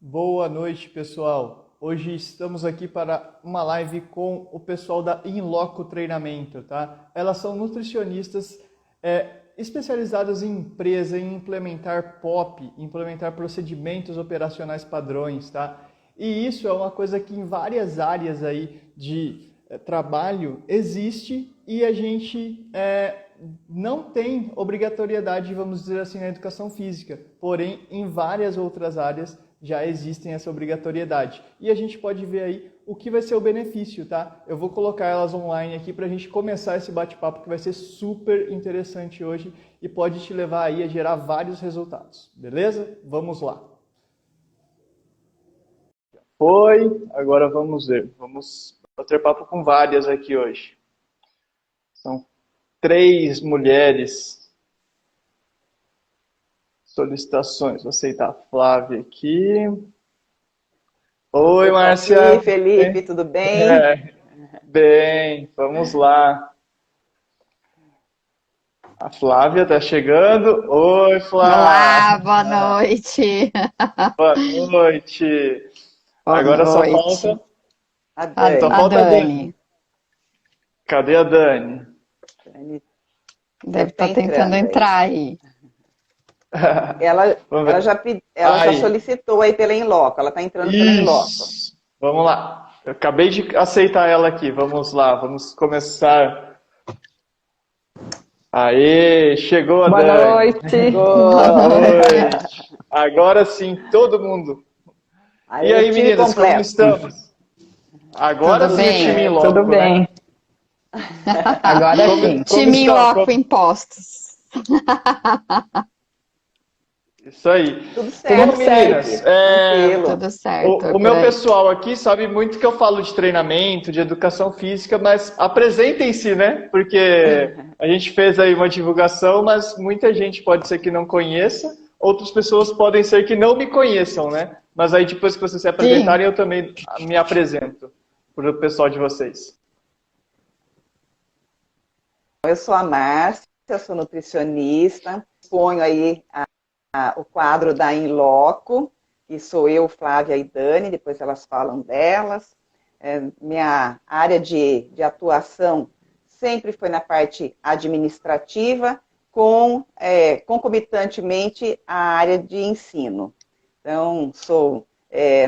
Boa noite, pessoal. Hoje estamos aqui para uma live com o pessoal da Inloco Treinamento, tá? Elas são nutricionistas especializadas em empresa, em implementar POP, implementar procedimentos operacionais padrões, tá? E isso é uma coisa que em várias áreas aí de trabalho existe e a gente não tem obrigatoriedade, vamos dizer assim, na educação física. Porém, em várias outras áreas já existem essa obrigatoriedade. E a gente pode ver aí o que vai ser o benefício, tá? Eu vou colocar elas online aqui para a gente começar esse bate-papo que vai ser super interessante hoje e pode te levar aí a gerar vários resultados. Beleza? Vamos lá. Foi, agora vamos ver. Vamos bater papo com várias aqui hoje. São 3 mulheres. Solicitações. Vou aceitar a Flávia aqui. Oi, Márcia. Oi, Felipe, tudo bem? Bem, vamos lá. A Flávia está chegando. Oi, Flávia. Olá, boa noite. Boa noite. Boa Agora noite. só falta A Dani. Só falta a Dani. Cadê a Dani? Deve estar tentando entrar aí. Ela já solicitou aí pela Inloco, ela está entrando pela Inloco. Vamos lá. Eu acabei de aceitar ela aqui. Vamos lá, vamos começar. Aê, chegou a Dani. Boa noite. Boa noite. Agora sim, todo mundo. E aí, meninas, completo. como estamos? Agora Tudo sim, bem? time Inloco, Tudo bem. né? Agora sim. Time está? Inloco Impostos. Isso aí. Tudo certo, Bom, meninas, tranquilo. Tudo certo. o meu pessoal aqui sabe muito que eu falo de treinamento, de educação física, mas apresentem-se, né? Porque a gente fez aí uma divulgação, mas muita gente pode ser que não conheça, outras pessoas podem ser que não me conheçam, né? Mas aí depois que vocês se apresentarem, eu também me apresento para o pessoal de vocês. Eu sou a Márcia, sou nutricionista, exponho aí o quadro da Inloco, que sou eu, Flávia e Dani, depois elas falam delas. Minha área de atuação sempre foi na parte administrativa, concomitantemente a área de ensino. Então, sou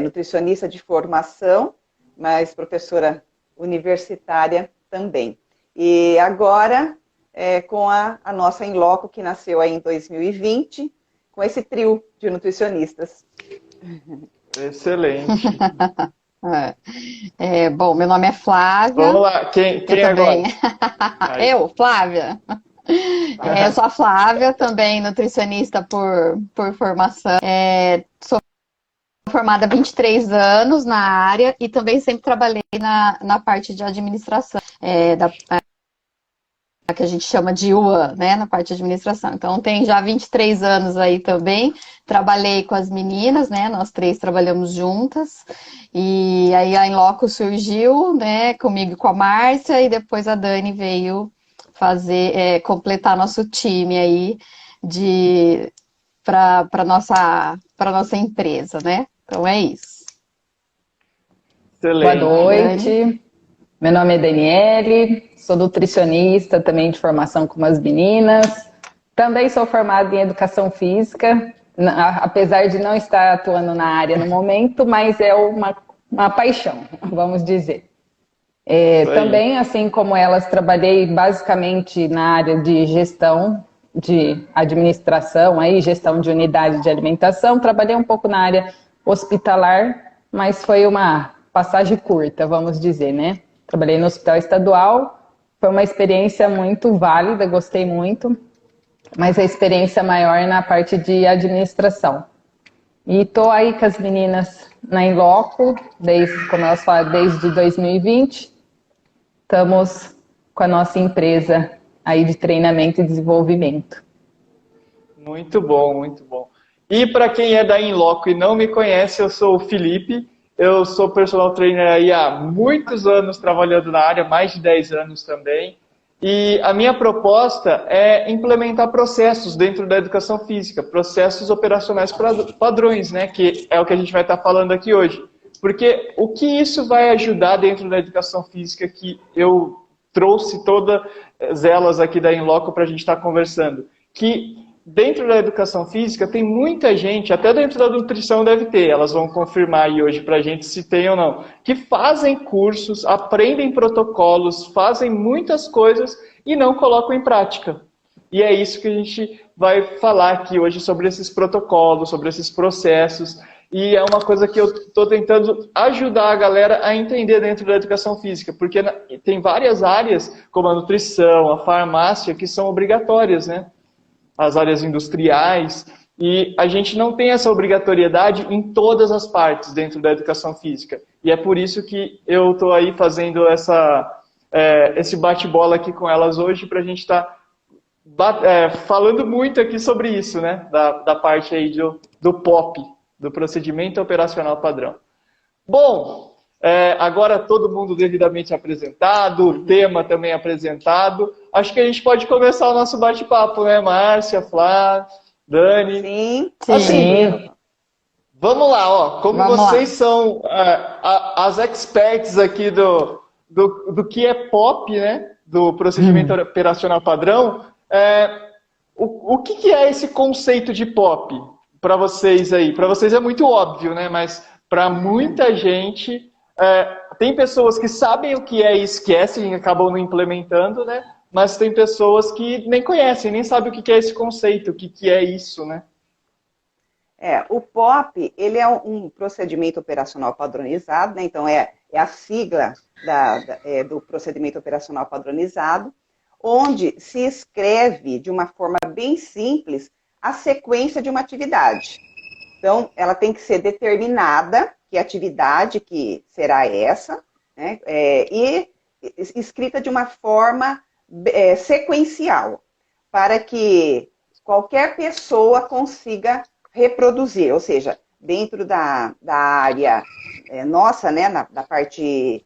nutricionista de formação, mas professora universitária também. E agora, com a nossa Inloco, que nasceu aí em 2020, com esse trio de nutricionistas. Excelente. Bom, meu nome é Flávia. Vamos lá, quem agora? Eu, Flávia. Eu sou a Flávia, também nutricionista por formação. Sou formada há 23 anos na área e também sempre trabalhei na parte de administração, que a gente chama de UAN, né, na parte de administração. Então, tem já 23 anos aí também. Trabalhei com as meninas, né, nós 3 trabalhamos juntas. E aí a Inloco surgiu, né, comigo e com a Márcia, e depois a Dani veio completar nosso time aí para nossa empresa, né? Então é isso. Excelente. Boa noite. Meu nome é Daniele, sou nutricionista também de formação com as meninas. Também sou formada em educação física, apesar de não estar atuando na área no momento, mas é uma paixão, vamos dizer. Também, assim como elas, trabalhei basicamente na área de gestão, de administração, gestão de unidade de alimentação. Trabalhei um pouco na área hospitalar, mas foi uma passagem curta, vamos dizer, né? Trabalhei no hospital estadual, foi uma experiência muito válida, gostei muito, mas a experiência maior é na parte de administração. E estou aí com as meninas na Inloco, como elas falam, desde 2020. Estamos com a nossa empresa aí de treinamento e desenvolvimento. Muito bom, muito bom. E para quem é da Inloco e não me conhece, eu sou o Felipe. Eu sou personal trainer aí há muitos anos trabalhando na área, mais de 10 anos também. E a minha proposta é implementar processos dentro da educação física, processos operacionais padrões, né? Que é o que a gente vai estar falando aqui hoje. Porque o que isso vai ajudar dentro da educação física que eu trouxe todas elas aqui da Inloco para a gente estar conversando? Que dentro da educação física tem muita gente, até dentro da nutrição deve ter, elas vão confirmar aí hoje para a gente se tem ou não, que fazem cursos, aprendem protocolos, fazem muitas coisas e não colocam em prática. E é isso que a gente vai falar aqui hoje sobre esses protocolos, sobre esses processos. E é uma coisa que eu estou tentando ajudar a galera a entender dentro da educação física, porque tem várias áreas, como a nutrição, a farmácia, que são obrigatórias, né? As áreas industriais, e a gente não tem essa obrigatoriedade em todas as partes dentro da educação física. E é por isso que eu estou aí fazendo esse bate-bola aqui com elas hoje, para a gente estar falando muito aqui sobre isso, né? Da parte aí do POP, do Procedimento Operacional Padrão. Bom, agora todo mundo devidamente apresentado, o tema também apresentado, acho que a gente pode começar o nosso bate-papo, né, Márcia, Flá, Dani? Sim. Assim, vamos lá, ó, como vocês são as experts aqui do que é POP, né, do Procedimento Operacional Padrão, o que é esse conceito de POP para vocês aí? Para vocês é muito óbvio, né, mas para muita gente... tem pessoas que sabem o que é e esquecem e acabam não implementando, né? Mas tem pessoas que nem conhecem, nem sabem o que é esse conceito, o que é isso, né? O POP, ele é um procedimento operacional padronizado, né? Então é a sigla do procedimento operacional padronizado, onde se escreve de uma forma bem simples a sequência de uma atividade. Então, ela tem que ser determinada, que atividade que será essa, né? E escrita de uma forma sequencial, para que qualquer pessoa consiga reproduzir, ou seja, dentro da área nossa, né, da parte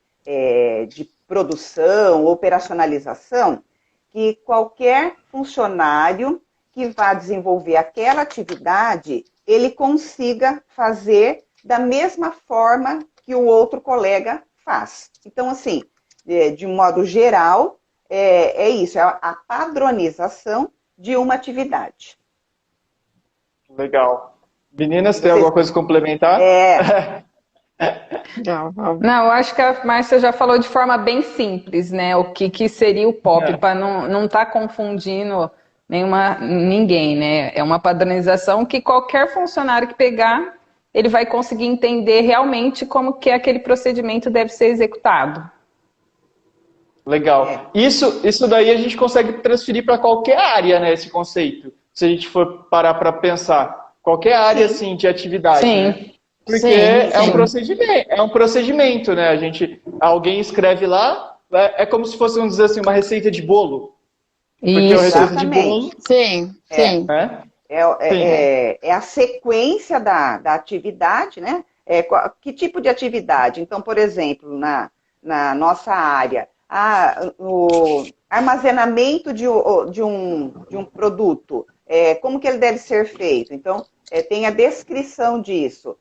de produção, operacionalização, que qualquer funcionário que vá desenvolver aquela atividade, ele consiga fazer da mesma forma que o outro colega faz. Então, assim, de modo geral, é isso, é a padronização de uma atividade. Legal. Meninas, tem alguma coisa a complementar? Não, eu acho que a Márcia já falou de forma bem simples, né? O que seria o POP, para não estar confundindo ninguém, né? É uma padronização que qualquer funcionário que pegar, ele vai conseguir entender realmente como que aquele procedimento deve ser executado. Legal. Isso daí a gente consegue transferir para qualquer área, né? Esse conceito. Se a gente for parar para pensar. Qualquer área, assim, de atividade. Sim. Né? Porque é um procedimento, né? Alguém escreve lá, é como se fosse, vamos dizer assim, uma receita de bolo. Porque isso. uma receita de bolo... Sim. É a sequência da atividade, né? Que tipo de atividade? Então, por exemplo, na nossa área, o armazenamento de um produto, como que ele deve ser feito? Então, tem a descrição disso.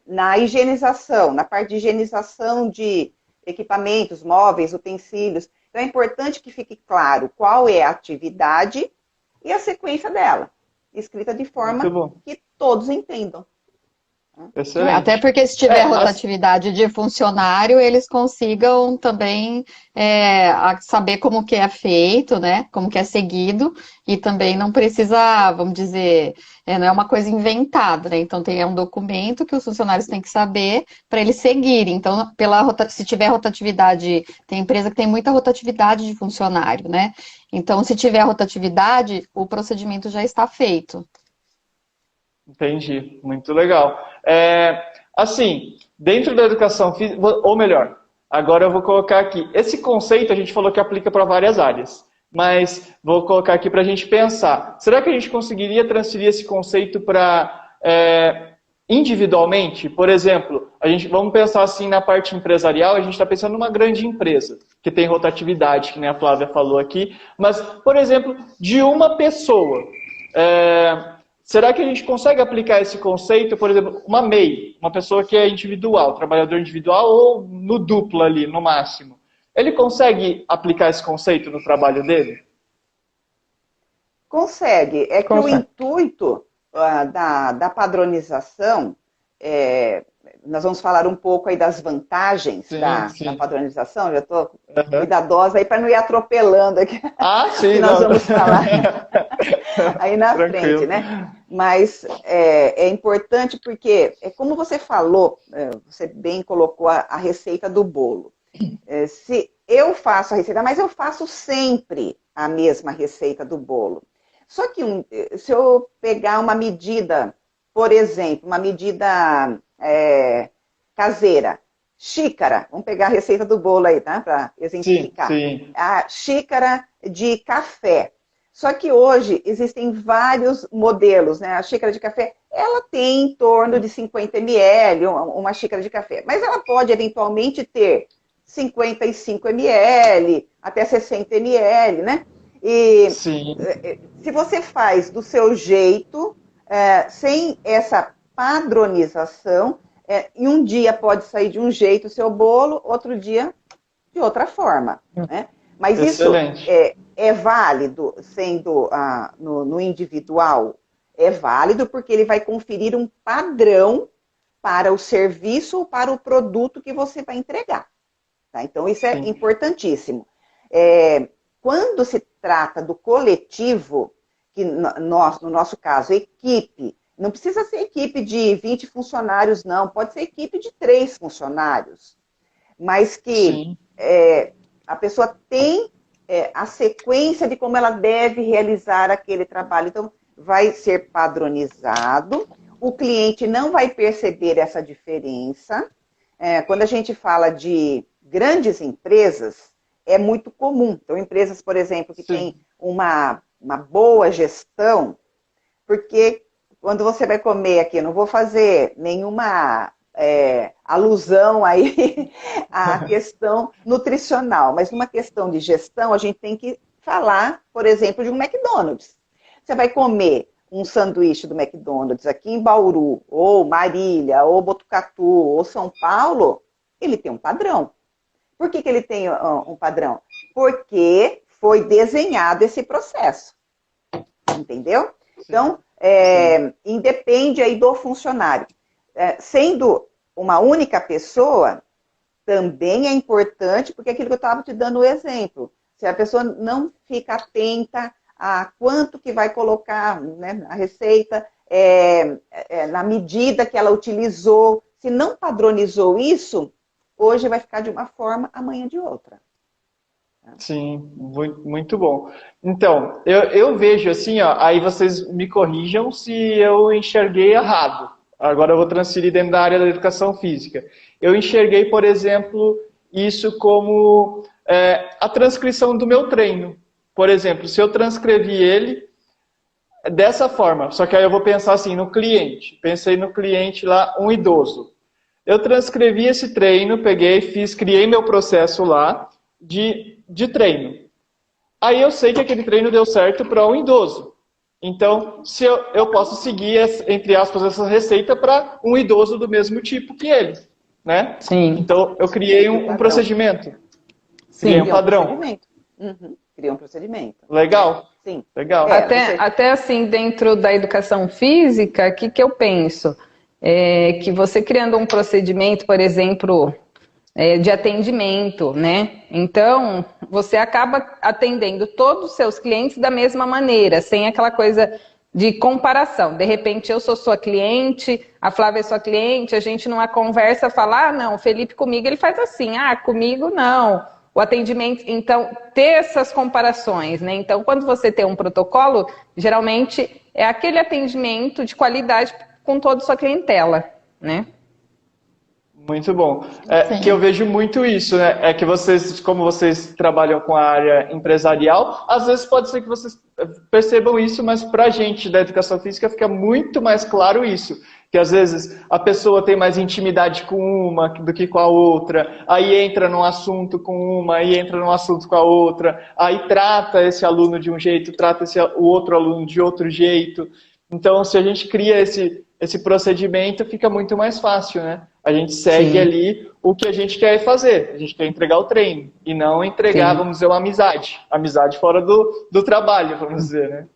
Na higienização, na parte de higienização de equipamentos, móveis, utensílios. Então, é importante que fique claro qual é a atividade e a sequência dela, escrita de forma que todos entendam. Excelente. Até porque se tiver rotatividade de funcionário, eles consigam também saber como que é feito, né? Como que é seguido, e também não precisa, vamos dizer, não é uma coisa inventada, né? Então tem um documento que os funcionários têm que saber para eles seguirem. Então, se tiver rotatividade, tem empresa que tem muita rotatividade de funcionário, né? Então, se tiver rotatividade, o procedimento já está feito. Entendi, muito legal. Assim, dentro da educação física, ou melhor, agora eu vou colocar aqui, esse conceito a gente falou que aplica para várias áreas, mas vou colocar aqui para a gente pensar, será que a gente conseguiria transferir esse conceito para individualmente? Por exemplo, vamos pensar assim na parte empresarial, a gente está pensando numa grande empresa, que tem rotatividade, que nem a Flávia falou aqui, mas, por exemplo, de uma pessoa, será que a gente consegue aplicar esse conceito, por exemplo, uma MEI, uma pessoa que é individual, trabalhador individual ou no duplo ali, no máximo, ele consegue aplicar esse conceito no trabalho dele? Consegue. É que o intuito da padronização, nós vamos falar um pouco aí das vantagens da padronização, já estou cuidadosa aí para não ir atropelando aqui, sim, que nós vamos falar aí na frente, né? Mas é importante porque, como você falou, você bem colocou a receita do bolo. Se eu faço a receita, mas eu faço sempre a mesma receita do bolo. Só que se eu pegar uma medida, por exemplo, uma medida caseira, xícara, vamos pegar a receita do bolo aí, tá? Para exemplificar. Sim. A xícara de café. Só que hoje existem vários modelos, né? A xícara de café, ela tem em torno de 50 ml, uma xícara de café. Mas ela pode, eventualmente, ter 55 ml, até 60 ml, né? E se você faz do seu jeito, sem essa padronização, em um dia pode sair de um jeito o seu bolo, outro dia de outra forma, né? Mas excelente. Isso é válido, sendo no individual, é válido porque ele vai conferir um padrão para o serviço ou para o produto que você vai entregar. Tá? Então, isso é importantíssimo. Quando se trata do coletivo, que nós, no nosso caso, equipe, não precisa ser equipe de 20 funcionários, não, pode ser equipe de 3 funcionários, mas que a pessoa tem a sequência de como ela deve realizar aquele trabalho. Então, vai ser padronizado, o cliente não vai perceber essa diferença. Quando a gente fala de grandes empresas, é muito comum. Então, empresas, por exemplo, que têm uma boa gestão, porque quando você vai comer aqui, eu não vou fazer nenhuma alusão aí à questão nutricional, mas numa questão de gestão, a gente tem que falar, por exemplo, de um McDonald's. Você vai comer um sanduíche do McDonald's aqui em Bauru, ou Marília, ou Botucatu, ou São Paulo, ele tem um padrão. Por que ele tem um padrão? Porque foi desenhado esse processo. Entendeu? Então, independe aí do funcionário. Sendo uma única pessoa, também é importante, porque é aquilo que eu estava te dando o exemplo. Se a pessoa não fica atenta a quanto que vai colocar, né, a receita, na medida que ela utilizou, se não padronizou isso, hoje vai ficar de uma forma, amanhã de outra. Sim, muito bom. Então, eu vejo assim, aí vocês me corrijam se eu enxerguei errado. Agora eu vou transferir dentro da área da educação física. Eu enxerguei, por exemplo, isso como a transcrição do meu treino. Por exemplo, se eu transcrevi ele dessa forma, só que aí eu vou pensar assim, no cliente. Pensei no cliente lá, um idoso. Eu transcrevi esse treino, criei meu processo lá de treino. Aí eu sei que aquele treino deu certo para um idoso. Então, se eu posso seguir, entre aspas, essa receita para um idoso do mesmo tipo que ele, né? Sim. Então, eu criei um procedimento. Sim. Criei um padrão. Criei um procedimento. Legal. Sim. Legal. Até assim, dentro da educação física, o que eu penso? Que você criando um procedimento, por exemplo, de atendimento, né? Então, você acaba atendendo todos os seus clientes da mesma maneira, sem aquela coisa de comparação. De repente, eu sou sua cliente, a Flávia é sua cliente, a gente numa conversa fala, não, o Felipe comigo ele faz assim, comigo não. O atendimento, então, ter essas comparações, né? Então, quando você tem um protocolo, geralmente é aquele atendimento de qualidade com toda a sua clientela, né? Muito bom. Que eu vejo muito isso, né? É que vocês, como vocês trabalham com a área empresarial, às vezes pode ser que vocês percebam isso, mas para a gente da educação física fica muito mais claro isso. que às vezes a pessoa tem mais intimidade com uma do que com a outra, aí entra num assunto com uma, aí entra num assunto com a outra, aí trata esse aluno de um jeito, trata o outro aluno de outro jeito. Então, se a gente cria esse procedimento, fica muito mais fácil, né? A gente segue Sim, ali o que a gente quer fazer. A gente quer entregar o treino e não entregar, sim, vamos dizer, uma amizade. Amizade fora do trabalho, vamos dizer, né?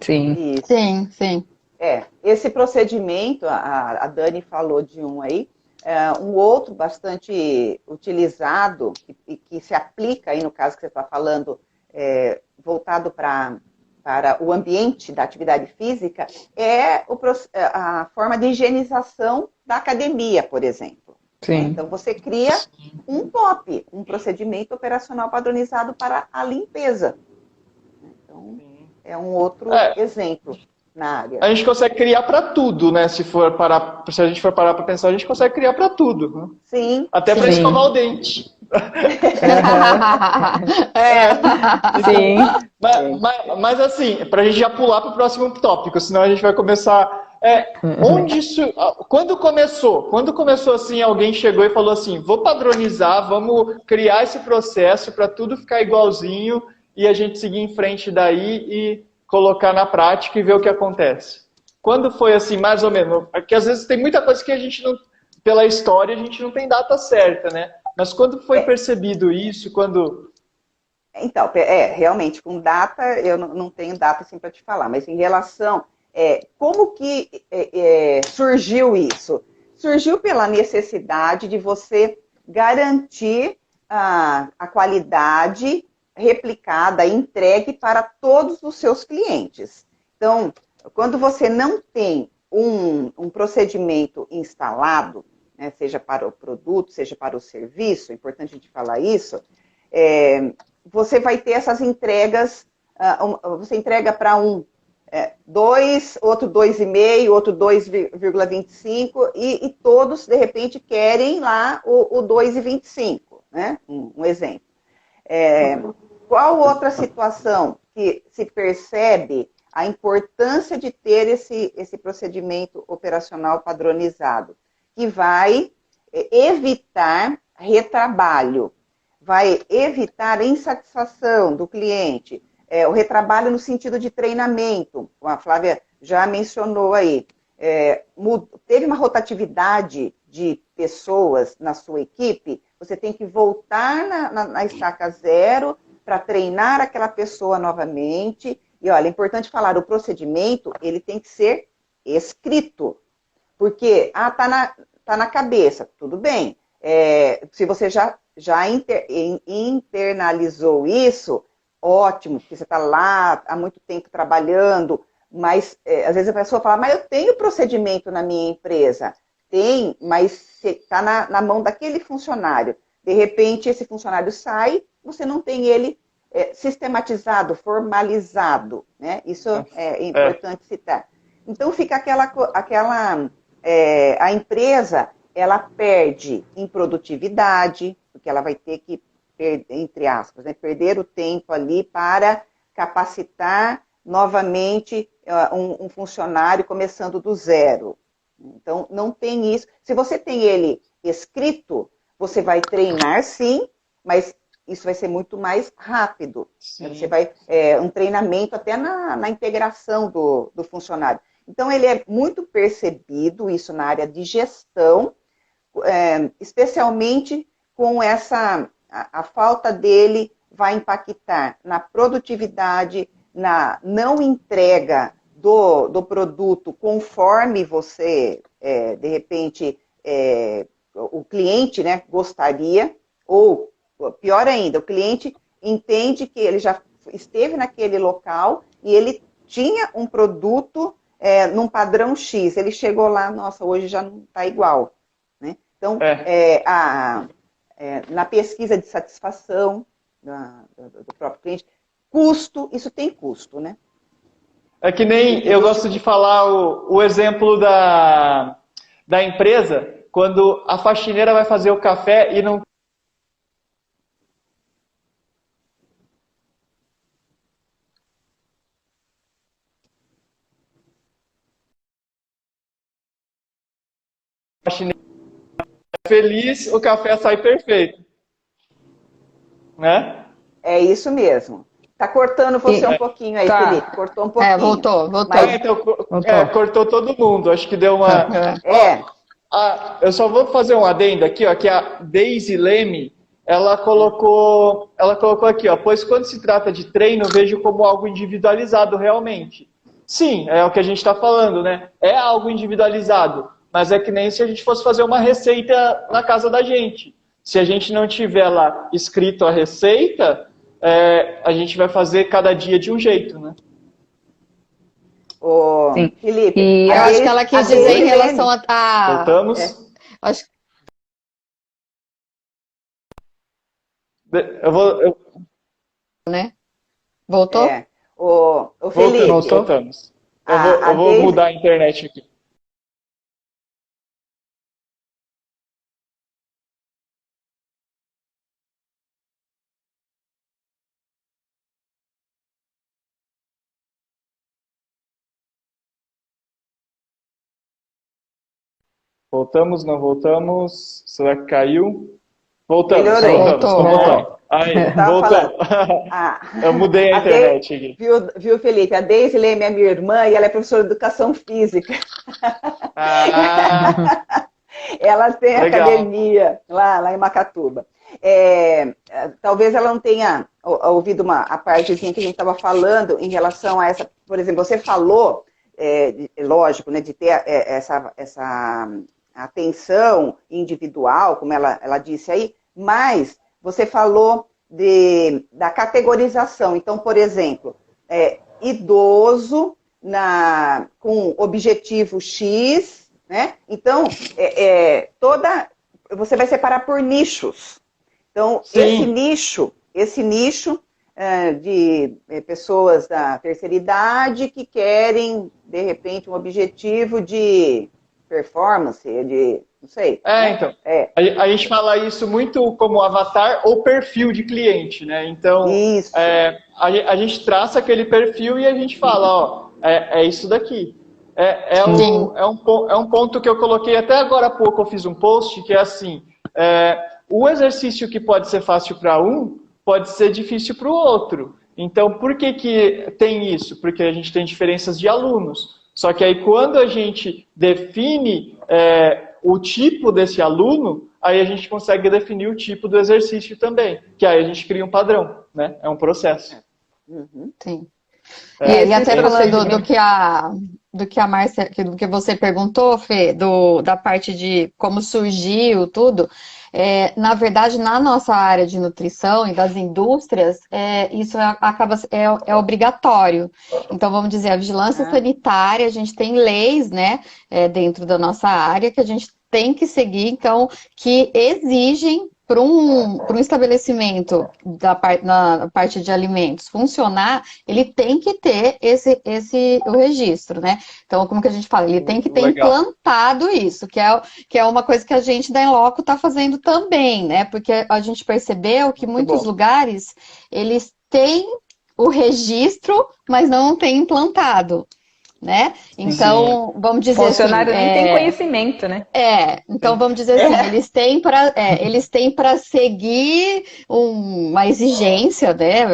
sim, Isso. Sim, sim. Esse procedimento, a Dani falou de um aí, um outro bastante utilizado e que se aplica aí no caso que você está falando, voltado para o ambiente da atividade física, a forma de higienização da academia, por exemplo. sim. Então, você cria um POP, um procedimento operacional padronizado para a limpeza. Então, é um outro É, exemplo na área. a gente consegue criar para tudo, né? Se a gente for parar para pensar, a gente consegue criar para tudo, né? Sim, Até para Sim. escovar o Sim. dente. Aham. Então, Sim. mas assim, para a gente já pular para o próximo tópico, senão a gente vai começar. Onde isso, quando começou? Quando começou assim, alguém chegou e falou assim: vou padronizar, vamos criar esse processo para tudo ficar igualzinho e a gente seguir em frente daí e colocar na prática e ver o que acontece. Quando foi assim, mais ou menos? Porque às vezes tem muita coisa que a gente não, pela história, a gente não tem data certa, né? Mas quando foi É, percebido isso? Quando. então, realmente, com data, eu não tenho data assim para te falar, mas em relação, como que surgiu isso? Surgiu pela necessidade de você garantir a qualidade replicada, entregue para todos os seus clientes. Então, quando você não tem um procedimento instalado, né, seja para o produto, seja para o serviço, é importante a gente falar isso, você vai ter essas entregas, você entrega para um 2, outro 2,5, outro 2,25 e todos, de repente, querem lá o 2,25, né? Um exemplo. Qual outra situação que se percebe a importância de ter esse procedimento operacional padronizado? Que vai evitar retrabalho, vai evitar a insatisfação do cliente, o retrabalho no sentido de treinamento, a Flávia já mencionou aí, teve uma rotatividade de pessoas na sua equipe, você tem que voltar na estaca zero para treinar aquela pessoa novamente. E olha, é importante falar, o procedimento ele tem que ser escrito, porque tá na cabeça, tudo bem. Se você já internalizou isso, ótimo, porque você está lá há muito tempo trabalhando, mas às vezes a pessoa fala, mas eu tenho procedimento na minha empresa. Tem, mas está na mão daquele funcionário. De repente, esse funcionário sai, você não tem ele sistematizado, formalizado. Né? Isso é importante citar. Então, fica a empresa, ela perde em produtividade, porque ela vai ter que, entre aspas, né, perder o tempo ali para capacitar novamente um funcionário começando do zero. Então, não tem isso. Se você tem ele escrito, você vai treinar sim, mas isso vai ser muito mais rápido. Sim. Você vai um treinamento até na integração do funcionário. Então, ele é muito percebido, isso na área de gestão, especialmente com a falta dele vai impactar na produtividade, na não entrega do produto conforme você, de repente, o cliente, né, gostaria, ou pior ainda, o cliente entende que ele já esteve naquele local e ele tinha um produto num padrão X, ele chegou lá, nossa, hoje já não está igual. Né? Então, na pesquisa de satisfação do próprio cliente, custo, isso tem custo, né? É que nem eu gosto de falar o exemplo da empresa, quando a faxineira vai fazer o café e não faxineira é feliz, o café sai perfeito, né? É isso mesmo. Tá cortando você um pouquinho aí, Tá. Felipe. Cortou um pouquinho. Voltou. Mas, Então, cortou todo mundo. Acho que deu uma. é, Eu só vou fazer um adendo aqui, ó, que a Daisy Leme, ela colocou aqui, ó, pois quando se trata de treino, vejo como algo individualizado realmente. Sim, é o que a gente está falando, né? É algo individualizado, mas é que nem se a gente fosse fazer uma receita na casa da gente. Se a gente não tiver lá escrito a receita, a gente vai fazer cada dia de um jeito, né? ô, Sim. Felipe, E Eu acho que ela quis dizer em relação a... Voltamos? Acho que né? Voltou? O Felipe, Voltamos. A Eu vou Daisy- mudar a internet aqui. Voltamos, não voltamos? Será que caiu? Voltamos, Melhorou. voltamos. Voltou. Voltamos. Aí, Tava voltou. falando. Eu mudei a internet aqui. Viu, Felipe? A Daisy Leme é minha irmã e ela é professora de educação física. Ah, Ela tem legal. academia lá em Macatuba. Talvez ela não tenha ouvido a partezinha que a gente estava falando em relação a essa. Por exemplo, você falou, lógico, né, de ter essa atenção individual, como ela disse aí, mas você falou da categorização. Então, por exemplo, idoso com objetivo X, né? Então, você vai separar por nichos. Então, Sim. esse nicho de pessoas da terceira idade que querem, de repente, um objetivo de performance, não sei. Né? Então. A gente fala isso muito como avatar ou perfil de cliente, né? Então, Isso. a gente traça aquele perfil e a gente fala, ó, é isso daqui. É um ponto que eu coloquei até agora há pouco, eu fiz um post que é assim, o exercício que pode ser fácil para um, pode ser difícil para o outro. Então, por que tem isso? Porque a gente tem diferenças de alunos. Só que aí quando a gente define o tipo desse aluno, aí a gente consegue definir o tipo do exercício também. Que aí a gente cria um padrão, né? É um processo. Uhum. Sim. E até falando do que a Márcia, do que você perguntou, Fê, da parte de como surgiu tudo, na verdade, na nossa área de nutrição e das indústrias, isso é obrigatório. Então, vamos dizer, a vigilância sanitária, a gente tem leis, né, dentro da nossa área que a gente tem que seguir, então, que exigem para um estabelecimento na parte de alimentos funcionar, ele tem que ter o registro, né? Então, como que a gente fala? Ele tem que ter implantado isso, que é uma coisa que a gente da Inloco está fazendo também, né? Porque a gente percebeu que muitos lugares, eles têm o registro, mas não têm implantado. Né? Então, vamos dizer assim... O funcionário nem tem conhecimento, né? Então vamos dizer assim, eles têm para seguir uma exigência, né,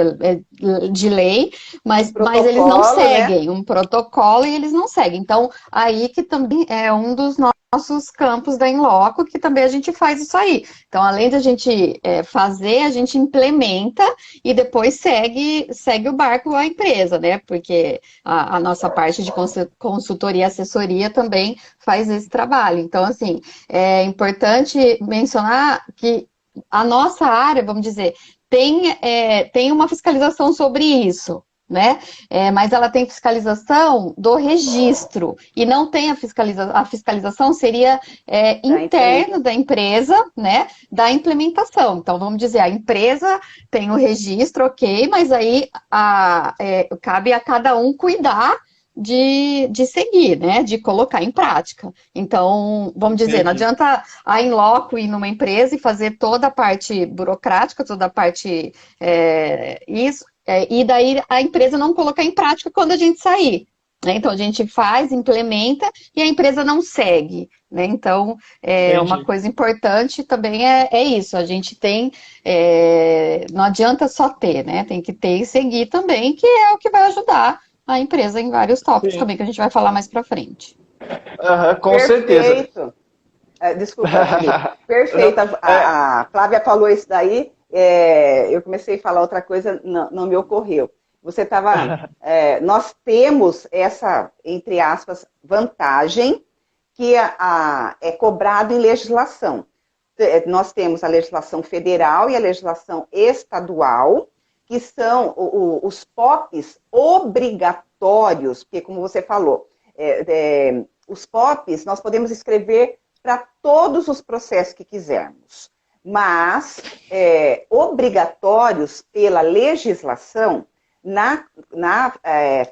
de lei, mas eles não seguem, um protocolo e eles não seguem. Então, aí que também é um dos nossos campos da Inloco, que também a gente faz isso aí. Então, além de a gente fazer, a gente implementa e depois segue o barco a empresa, né? Porque a nossa parte de consultoria e assessoria também faz esse trabalho. Então, assim, é importante mencionar que a nossa área, vamos dizer, tem uma fiscalização sobre isso, né? Mas ela tem fiscalização do registro e não tem a fiscalização seria interna da empresa, né? Da implementação. Então, vamos dizer, a empresa tem o registro, ok, mas aí cabe a cada um cuidar de seguir, né? De colocar em prática. Então, vamos dizer, não adianta a Inloco ir numa empresa e fazer toda a parte burocrática, toda a parte e daí a empresa não colocar em prática quando a gente sair. né? Então, a gente faz, implementa e a empresa não segue, né? Então, uma coisa importante também é isso. A gente tem, não adianta só ter, né? Tem que ter e seguir também, que é o que vai ajudar a empresa em vários tópicos Sim. também, que a gente vai falar mais para frente. Com certeza. Perfeito. Desculpa, Gabi. Perfeito. A Flávia falou isso daí. Eu comecei a falar outra coisa, não me ocorreu. Você estava. Nós temos essa, entre aspas, vantagem que é cobrado em legislação. Nós temos a legislação federal e a legislação estadual, que são os POPs obrigatórios, porque, como você falou, os POPs nós podemos escrever para todos os processos que quisermos, mas obrigatórios pela legislação. Na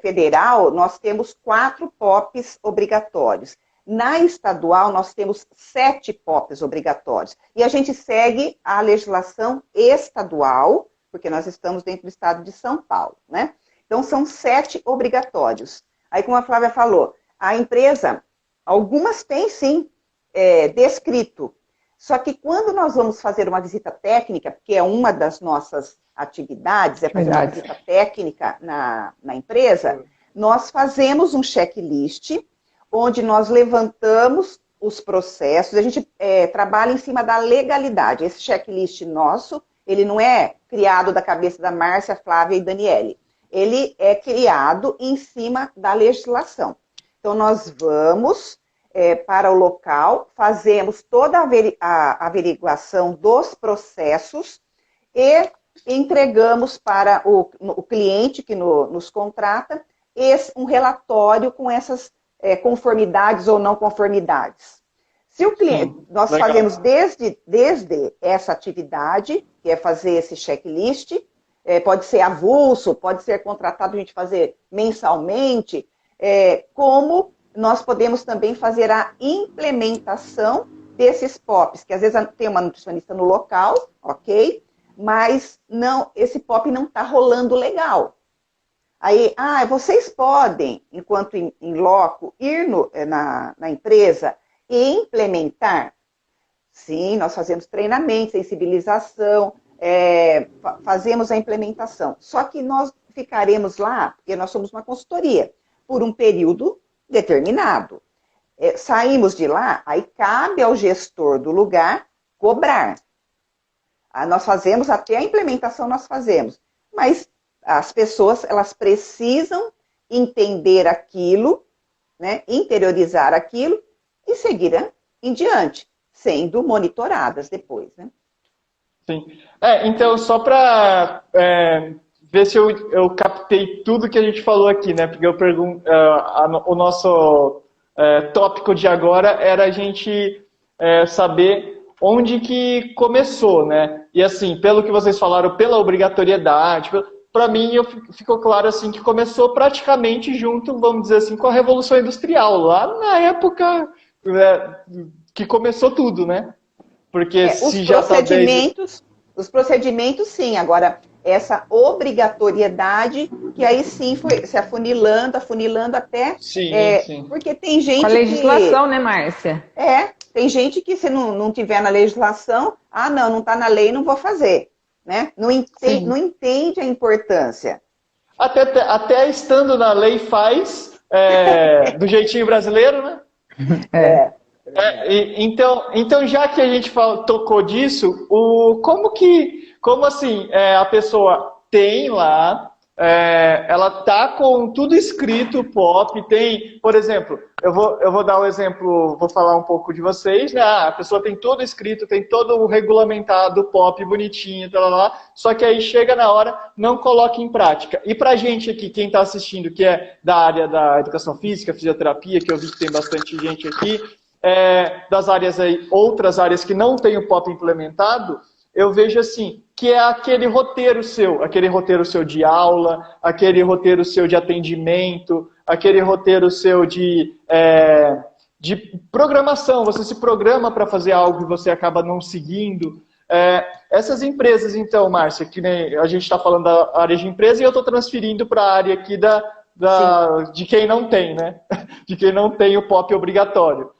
federal, nós temos 4 POPs obrigatórios. Na estadual, nós temos 7 POPs obrigatórios. E a gente segue a legislação estadual, porque nós estamos dentro do estado de São Paulo, né? Então, são 7 obrigatórios. Aí, como a Flávia falou, a empresa, algumas têm, sim, descrito. Só que quando nós vamos fazer uma visita técnica, que é uma das nossas atividades, é fazer uma visita técnica na empresa, nós fazemos um checklist, onde nós levantamos os processos, a gente trabalha em cima da legalidade. Esse checklist nosso, ele não é criado da cabeça da Márcia, Flávia e Daniele. Ele é criado em cima da legislação. Então, nós vamos para o local, fazemos toda a averiguação dos processos e entregamos para o cliente que nos contrata um relatório com essas conformidades ou não conformidades. Se o cliente, nós fazemos desde essa atividade, que é fazer esse checklist, pode ser avulso, pode ser contratado a gente fazer mensalmente, como nós podemos também fazer a implementação desses POPs, que às vezes tem uma nutricionista no local, ok? Mas esse POP não está rolando legal. Aí, vocês podem, enquanto em loco, ir na empresa e implementar? Sim, nós fazemos treinamento, sensibilização, fazemos a implementação. Só que nós ficaremos lá, porque nós somos uma consultoria, por um período determinado. Saímos de lá, aí cabe ao gestor do lugar cobrar. Nós fazemos, até a implementação nós fazemos, mas as pessoas, elas precisam entender aquilo, né, interiorizar aquilo e seguir em diante, sendo monitoradas depois, né? Sim. Então, só para ver se eu captei tudo que a gente falou aqui, né? Porque eu pergunto, o nosso tópico de agora era a gente saber onde que começou, né? E assim, pelo que vocês falaram, pela obrigatoriedade, para mim ficou claro assim que começou praticamente junto, vamos dizer assim, com a Revolução Industrial, lá na época que começou tudo, né? Porque se já os procedimentos, sim. Agora, essa obrigatoriedade, que aí sim foi se afunilando até... Sim. Porque tem gente com a legislação, né, Márcia? Tem gente que se não tiver na legislação, não está na lei, não vou fazer. Né? Não entende a importância. Até estando na lei faz, do jeitinho brasileiro, né? Então, já que a gente tocou disso, como assim a pessoa tem lá, ela tá com tudo escrito, POP, tem, por exemplo, eu vou dar um exemplo, vou falar um pouco de vocês, né? A pessoa tem tudo escrito, tem todo o regulamentado, POP bonitinho, só que aí chega na hora, não coloca em prática. E pra gente aqui, quem está assistindo, que é da área da educação física, fisioterapia, que eu vi que tem bastante gente aqui, das áreas aí, outras áreas que não tem o POP implementado, eu vejo assim, que é aquele roteiro seu de aula, aquele roteiro seu de atendimento, aquele roteiro seu de programação. Você se programa para fazer algo e você acaba não seguindo. Essas empresas, então, Márcia, que nem a gente está falando da área de empresa e eu estou transferindo para a área aqui de quem não tem, né? De quem não tem o POP obrigatório.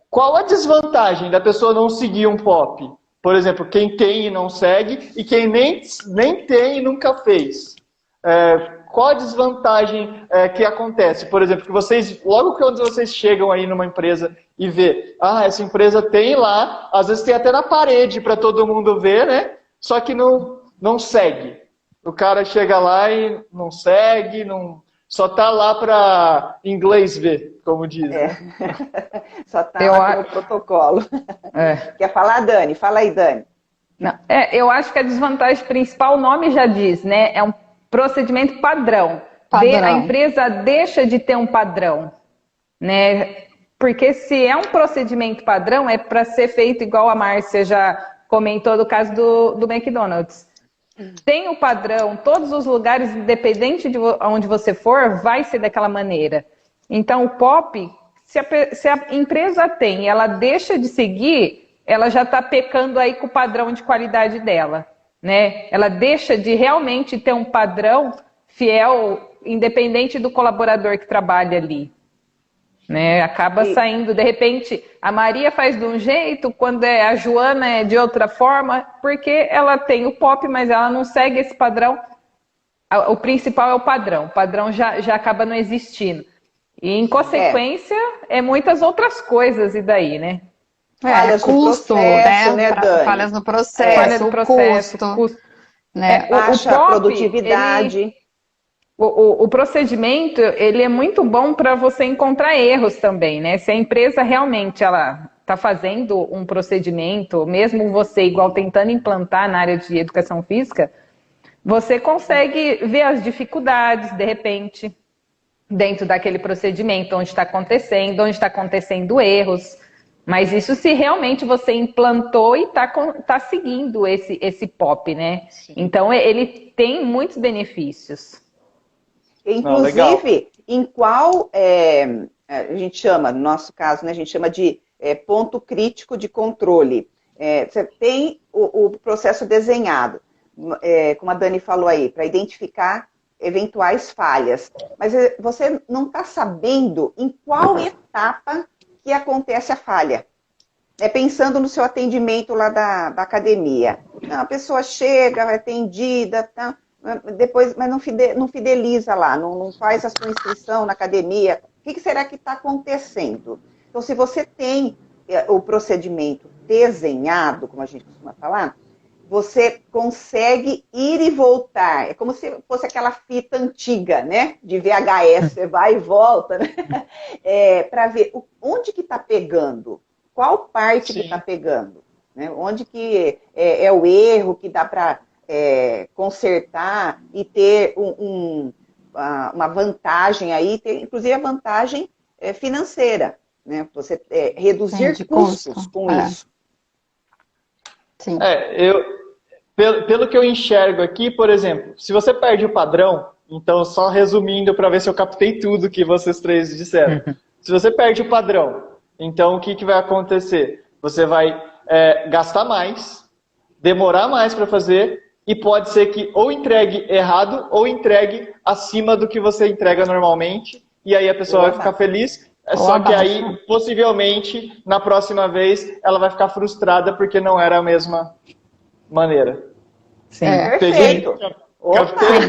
Qual a desvantagem da pessoa não seguir um POP? Por exemplo, quem tem e não segue, e quem nem tem e nunca fez. Qual a desvantagem que acontece? Por exemplo, que vocês, logo que vocês chegam aí numa empresa e vê, essa empresa tem lá, às vezes tem até na parede para todo mundo ver, né? Só que não segue. O cara chega lá e não segue, só tá lá para inglês ver, como diz. Só tá lá no protocolo. Quer falar, Dani? Fala aí, Dani. Não, eu acho que a desvantagem principal, o nome já diz, né? É um procedimento padrão. A empresa deixa de ter um padrão, né? Porque se é um procedimento padrão, é para ser feito igual a Márcia já comentou do caso do McDonald's. Tem o padrão, todos os lugares, independente de onde você for, vai ser daquela maneira. Então, o POP, se a empresa tem e ela deixa de seguir, ela já está pecando aí com o padrão de qualidade dela, né? Ela deixa de realmente ter um padrão fiel, independente do colaborador que trabalha ali. Né? Acaba saindo, de repente, a Maria faz de um jeito, quando a Joana é de outra forma, porque ela tem o POP, mas ela não segue esse padrão. O principal é o padrão já acaba não existindo. E, em consequência, muitas outras coisas, e daí, né? Falhas custo, no processo, né, Dani? Falhas no processo, custo. Né? Baixa produtividade. O procedimento, ele é muito bom para você encontrar erros também, né? Se a empresa realmente ela está fazendo um procedimento, mesmo você igual tentando implantar na área de educação física, você consegue ver as dificuldades, de repente, dentro daquele procedimento, onde está acontecendo erros. Mas isso se realmente você implantou e está seguindo esse POP, né? Sim. Então, ele tem muitos benefícios. Inclusive, em qual a gente chama, no nosso caso, né, a gente chama de ponto crítico de controle. Você tem o processo desenhado, como a Dani falou aí, para identificar eventuais falhas. Mas você não está sabendo em qual etapa que acontece a falha. Pensando no seu atendimento lá da academia. A pessoa chega, é atendida, tá? Depois, mas não fideliza lá, não faz a sua inscrição na academia. O que será que está acontecendo? Então, se você tem o procedimento desenhado, como a gente costuma falar, você consegue ir e voltar. É como se fosse aquela fita antiga, né? De VHS, você vai e volta, né? Para ver onde que está pegando, qual parte que está pegando, né? Onde que é o erro que dá para consertar e ter uma vantagem aí, ter, inclusive a vantagem financeira, né? Você reduzir custos com isso. Sim. Pelo que eu enxergo aqui, por exemplo, se você perde o padrão, então só resumindo para ver se eu captei tudo que vocês três disseram. Se você perde o padrão, então o que vai acontecer? Você vai gastar mais, demorar mais para fazer, e pode ser que ou entregue errado ou entregue acima do que você entrega normalmente, e aí a pessoa vai ficar feliz, só que aí, possivelmente, na próxima vez, ela vai ficar frustrada porque não era a mesma maneira. Sim. Perfeito. Captei?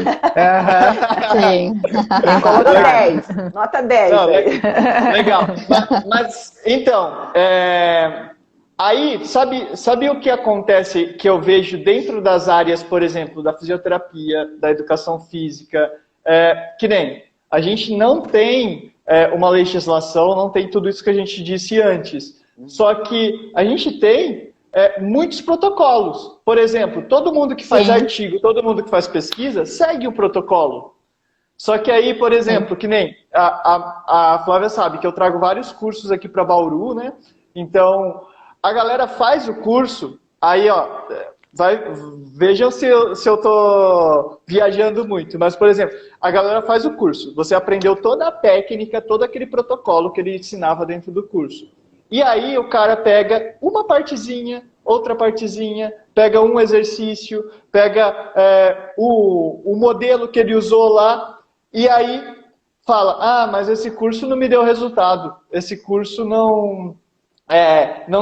Sim. Colocou 10. Nota 10. Não, legal. Mas, então, aí, sabe o que acontece que eu vejo dentro das áreas, por exemplo, da fisioterapia, da educação física, que nem a gente não tem uma legislação, não tem tudo isso que a gente disse antes. Só que a gente tem muitos protocolos. Por exemplo, todo mundo que faz artigo, todo mundo que faz pesquisa, segue o protocolo. Só que aí, por exemplo, que nem a Flávia sabe que eu trago vários cursos aqui para Bauru, né? Então, a galera faz o curso, aí, ó, vejam se eu tô viajando muito, mas, por exemplo, a galera faz o curso, você aprendeu toda a técnica, todo aquele protocolo que ele ensinava dentro do curso. E aí o cara pega uma partezinha, outra partezinha, pega um exercício, pega o modelo que ele usou lá, e aí fala, mas esse curso não me deu resultado, esse curso não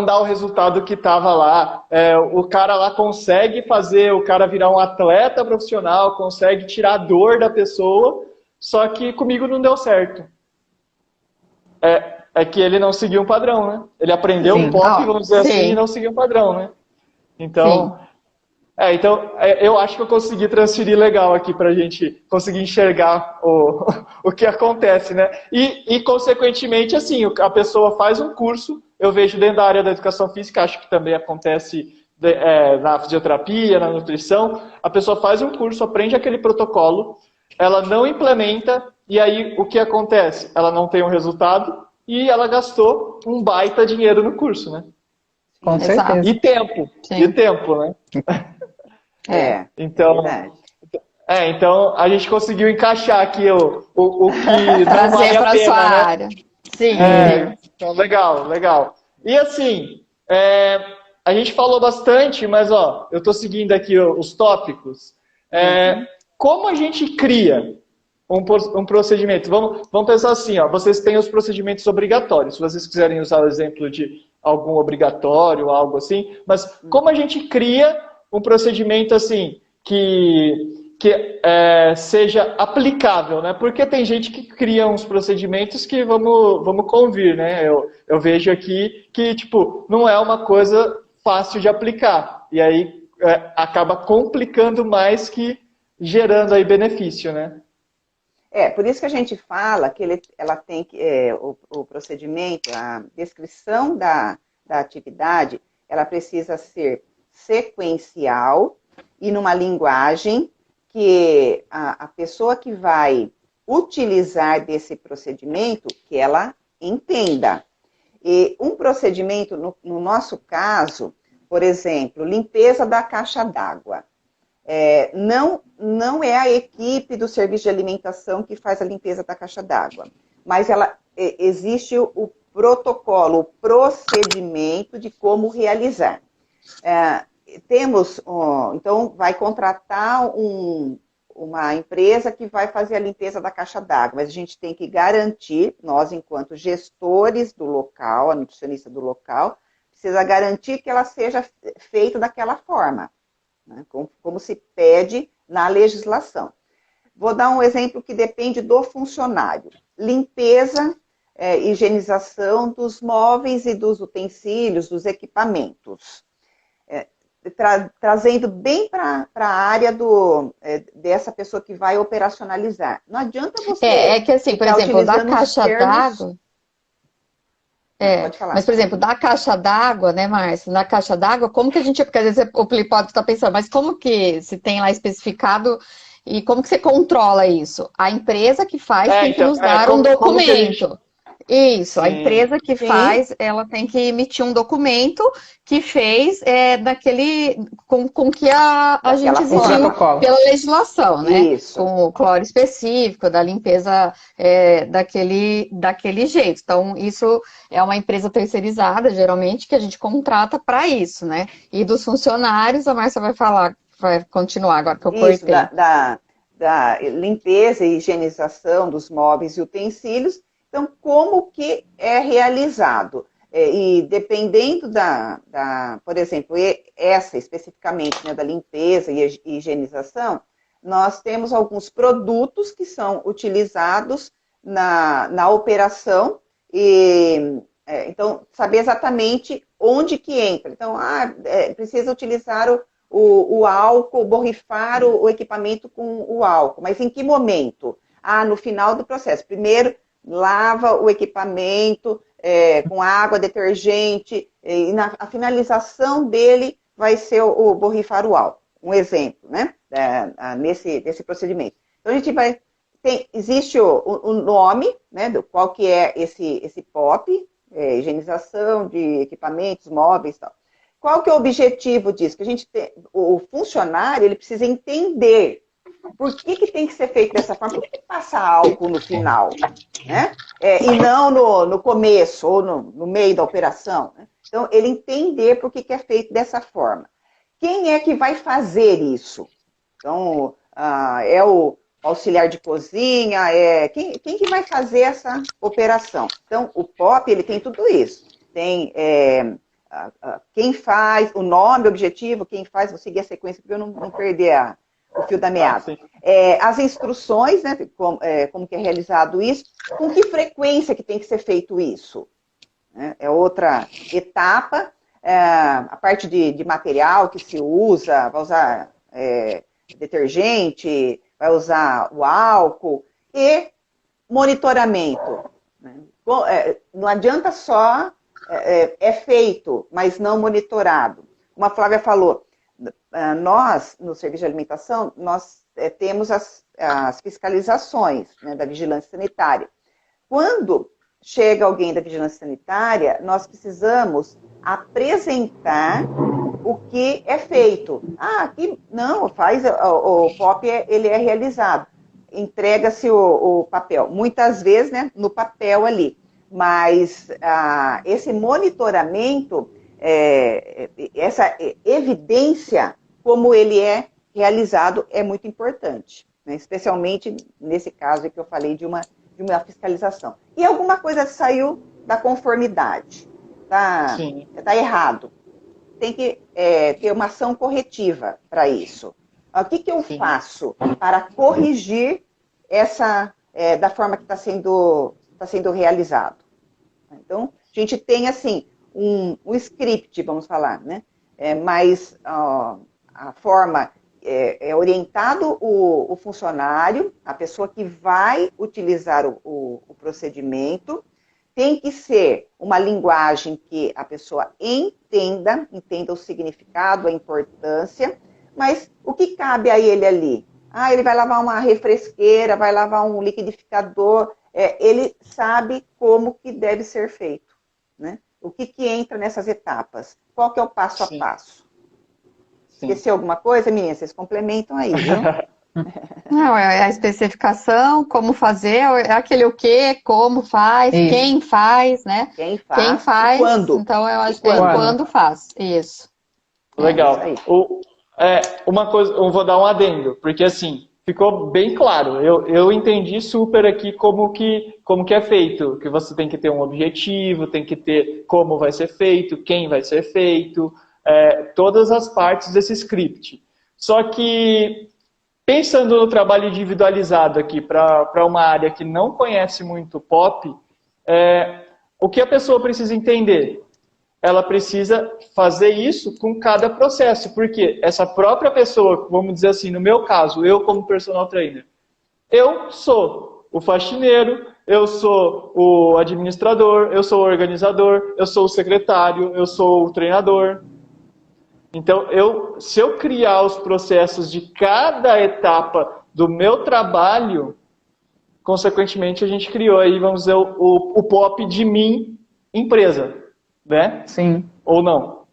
dá o resultado que estava lá. O cara lá consegue fazer o cara virar um atleta profissional, consegue tirar a dor da pessoa, só que comigo não deu certo. É que ele não seguiu um padrão, né? Ele aprendeu Sim. pop, vamos dizer Sim. assim, e não seguiu um padrão, né? Sim. Então, eu acho que eu consegui transferir legal aqui pra gente conseguir enxergar o que acontece, né? E, consequentemente, assim, a pessoa faz um curso, eu vejo dentro da área da educação física, acho que também acontece na fisioterapia, na nutrição, a pessoa faz um curso, aprende aquele protocolo, ela não implementa, e aí o que acontece? Ela não tem um resultado e ela gastou um baita dinheiro no curso, né? Com Exato. certeza. E tempo, né? Então, então a gente conseguiu encaixar aqui o que não Trazer vale a para pena, sua né? área. Sim, sim. Então, legal. E assim, a gente falou bastante, mas eu tô seguindo aqui os tópicos. Como a gente cria um procedimento? Vamos pensar assim, vocês têm os procedimentos obrigatórios, se vocês quiserem usar o exemplo de algum obrigatório, algo assim, mas como a gente cria um procedimento assim que seja aplicável, né? Porque tem gente que cria uns procedimentos que vamos convir, né? Eu vejo aqui que tipo não é uma coisa fácil de aplicar e aí acaba complicando mais que gerando aí benefício, né? Por isso que a gente fala que ela tem que, o procedimento, a descrição da atividade, ela precisa ser sequencial e numa linguagem que a pessoa que vai utilizar desse procedimento, que ela entenda. E um procedimento, no nosso caso, por exemplo, limpeza da caixa d'água. Não é a equipe do serviço de alimentação que faz a limpeza da caixa d'água, mas existe o protocolo, o procedimento de como realizar. Então, vai contratar uma empresa que vai fazer a limpeza da caixa d'água, mas a gente tem que garantir, nós, enquanto gestores do local, a nutricionista do local, precisa garantir que ela seja feita daquela forma, né, como se pede na legislação. Vou dar um exemplo que depende do funcionário. Limpeza, higienização dos móveis e dos utensílios, dos equipamentos. Trazendo bem para a área dessa pessoa que vai operacionalizar. Não adianta você... É que assim, por exemplo, da caixa d'água... Pode falar. Mas, por exemplo, da caixa d'água, né, Márcia? Na caixa d'água, como que a gente... Porque às vezes o pode estar pensando, mas como que se tem lá especificado e como que você controla isso? A empresa que faz tem que nos dar um documento. Isso, a empresa que faz, ela tem que emitir um documento que fez com que a gente exigiu pela legislação, né? Isso. Com o cloro específico, da limpeza daquele jeito. Então, isso é uma empresa terceirizada, geralmente, que a gente contrata para isso, né? E dos funcionários, a Márcia vai continuar agora que eu cortei. Isso, da limpeza e higienização dos móveis e utensílios. Então, como que é realizado? E dependendo por exemplo, essa especificamente, né, da limpeza e higienização, nós temos alguns produtos que são utilizados na operação, então, saber exatamente onde que entra. Então, precisa utilizar o álcool, borrifar o equipamento com o álcool, mas em que momento? No final do processo. Primeiro, lava o equipamento com água, detergente, e a finalização dele vai ser o borrifar o álcool. Um exemplo, né? Nesse procedimento. Então, a gente existe o nome, né? Qual que é esse POP, higienização de equipamentos, móveis e tal. Qual que é o objetivo disso? Que o funcionário, ele precisa entender por que tem que ser feito dessa forma? Por que passa álcool no final? Né? E não no começo ou no meio da operação? Né? Então, ele entender por que é feito dessa forma. Quem é que vai fazer isso? Então, é o auxiliar de cozinha, quem que vai fazer essa operação? Então, o POP, ele tem tudo isso. Tem quem faz, o nome, o objetivo, quem faz, vou seguir a sequência para eu não perder o fio da meada. As instruções, né, como que é realizado isso, com que frequência que tem que ser feito isso. Né? É outra etapa. A parte de material que se usa, vai usar detergente, vai usar o álcool, e monitoramento. Né? Não adianta só feito, mas não monitorado. Como a Flávia falou, nós, no serviço de alimentação, nós temos as fiscalizações, né, da vigilância sanitária. Quando chega alguém da vigilância sanitária, nós precisamos apresentar o que é feito. Aqui não, o POP ele é realizado. Entrega-se o papel. Muitas vezes, né, no papel ali. Mas esse monitoramento, essa evidência, como ele é realizado, é muito importante. Né? Especialmente nesse caso que eu falei de uma fiscalização. E alguma coisa saiu da conformidade. Tá errado. Tem que ter uma ação corretiva para isso. O que eu faço para corrigir essa da forma que está sendo realizado? Então, a gente tem, assim, um script, vamos falar, né? Mas a forma é orientado o funcionário, a pessoa que vai utilizar o procedimento, tem que ser uma linguagem que a pessoa entenda o significado, a importância, mas o que cabe a ele ali? Ele vai lavar uma refresqueira, vai lavar um liquidificador, ele sabe como que deve ser feito, né? O que entra nessas etapas? Qual que é o passo a passo? Esqueceu alguma coisa, meninas? Vocês complementam aí, viu? Não, é a especificação, como fazer, é aquele o que, como faz, isso. Quem faz, né? Quem faz e quando. Então, eu acho que é quando faz, isso. Legal. Uma coisa, eu vou dar um adendo, porque assim, ficou bem claro, eu entendi super aqui como que é feito, que você tem que ter um objetivo, tem que ter como vai ser feito, quem vai ser feito, todas as partes desse script. Só que, pensando no trabalho individualizado aqui, para uma área que não conhece muito POP, o que a pessoa precisa entender? Ela precisa fazer isso com cada processo, porque essa própria pessoa, vamos dizer assim, no meu caso, eu como personal trainer, eu sou o faxineiro, eu sou o administrador, eu sou o organizador, eu sou o secretário, eu sou o treinador. Então, se eu criar os processos de cada etapa do meu trabalho, consequentemente a gente criou aí, vamos dizer, o POP de mim, empresa, né? Sim. Ou não?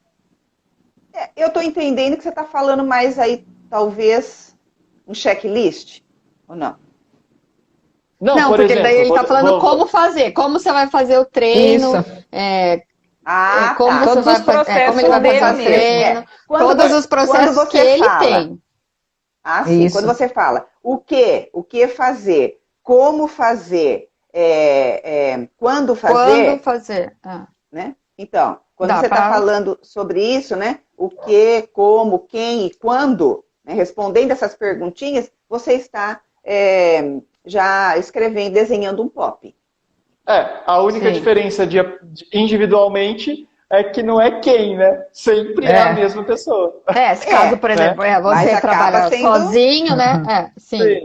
Eu estou entendendo que você está falando mais aí, talvez, um checklist, ou não? Não, por porque exemplo, daí ele está falando como fazer, como você vai fazer o treino, como todos os processos como ele vai fazer o treino, todos os processos que ele tem. Sim, quando você fala o que fazer, como fazer, quando fazer. Né? Então, quando você está falando sobre isso, né? O que, como, quem e quando, né? Respondendo essas perguntinhas, você está já escrevendo, desenhando um POP. A única diferença individualmente é que não é quem, né? Sempre é a mesma pessoa. Se caso, por exemplo, você trabalha sozinho, né? Sim.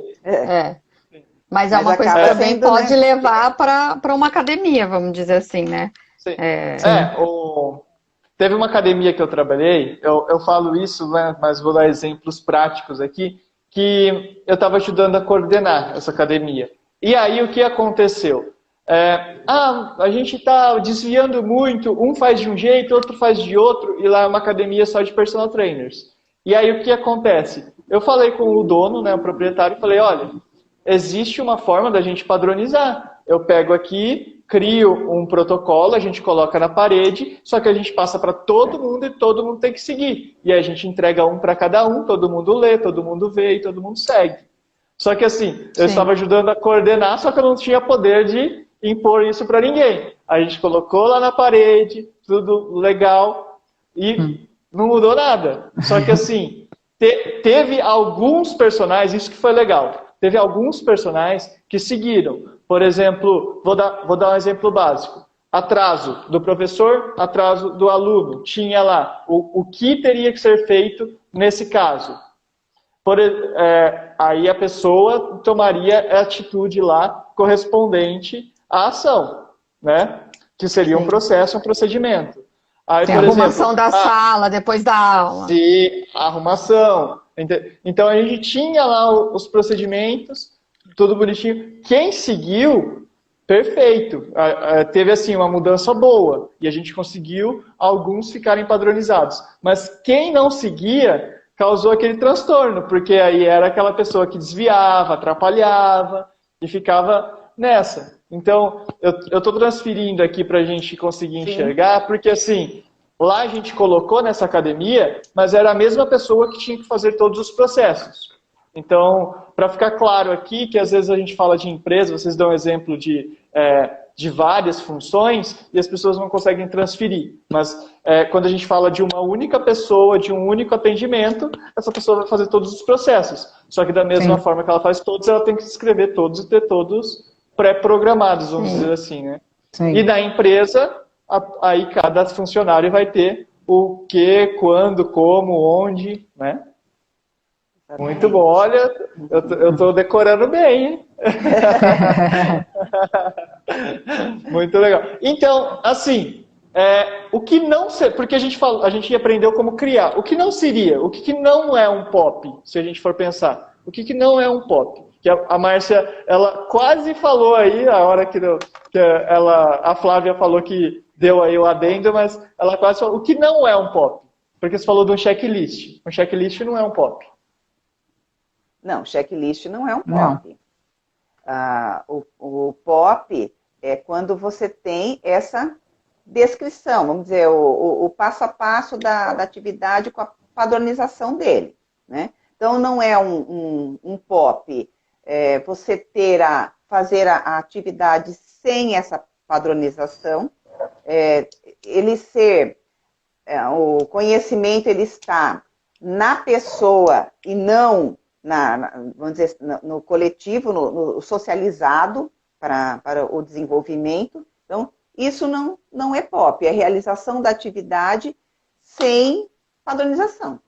Mas é uma coisa que também pode levar para uma academia, vamos dizer assim, né? Sim. Teve uma academia que eu trabalhei, eu falo isso, né, mas vou dar exemplos práticos aqui, que eu estava ajudando a coordenar essa academia. E aí o que aconteceu? A gente está desviando muito, um faz de um jeito, outro faz de outro, e lá é uma academia só de personal trainers. E aí o que acontece? Eu falei com o dono, né, o proprietário, e falei, olha, existe uma forma da gente padronizar. Eu pego aqui, crio um protocolo, a gente coloca na parede, só que a gente passa para todo mundo e todo mundo tem que seguir. E aí a gente entrega um para cada um, todo mundo lê, todo mundo vê e todo mundo segue. Só que assim, Sim. eu estava ajudando a coordenar, só que eu não tinha poder de impor isso para ninguém. A gente colocou lá na parede, tudo legal, e não mudou nada. Só que assim, teve alguns personagens, isso que foi legal, teve alguns personagens que seguiram. Por exemplo, vou dar um exemplo básico. Atraso do professor, atraso do aluno. Tinha lá o que teria que ser feito nesse caso. Aí a pessoa tomaria a atitude lá correspondente à ação, né? Que seria um processo, um procedimento. Aí, Tem por arrumação exemplo, da sala depois da aula. sim, arrumação. Então a gente tinha lá os procedimentos, tudo bonitinho. Quem seguiu, perfeito. Teve assim uma mudança boa e a gente conseguiu alguns ficarem padronizados. Mas quem não seguia causou aquele transtorno, porque aí era aquela pessoa que desviava, atrapalhava e ficava nessa. Então, eu estou transferindo aqui para a gente conseguir enxergar, porque assim, lá a gente colocou nessa academia, mas era a mesma pessoa que tinha que fazer todos os processos. Então, para ficar claro aqui, que às vezes a gente fala de empresa, vocês dão exemplo de várias funções e as pessoas não conseguem transferir. Mas quando a gente fala de uma única pessoa, de um único atendimento, essa pessoa vai fazer todos os processos. Só que da mesma forma que ela faz todos, ela tem que escrever todos e ter todos pré-programados, vamos dizer assim, né? Sim. E na empresa, aí cada funcionário vai ter o que, quando, como, onde, né? Muito bom. Olha, eu tô decorando bem, hein? Muito legal. Então, assim, o que não ser, porque a gente aprendeu como criar. O que não seria? O que não é um pop, se a gente for pensar? O que não é um pop? Que a Márcia, ela quase falou aí, a hora que a Flávia falou que deu aí o adendo, mas ela quase falou, o que não é um pop? Porque você falou de um checklist. Um checklist não é um pop. Não, checklist não é um pop. O pop é quando você tem essa descrição, vamos dizer, o passo a passo da atividade com a padronização dele, né? Então, não é um pop você fazer a atividade sem essa padronização, o conhecimento ele está na pessoa e não vamos dizer, no coletivo, no socializado para o desenvolvimento. Então, isso não é pop, é realização da atividade sem padronização.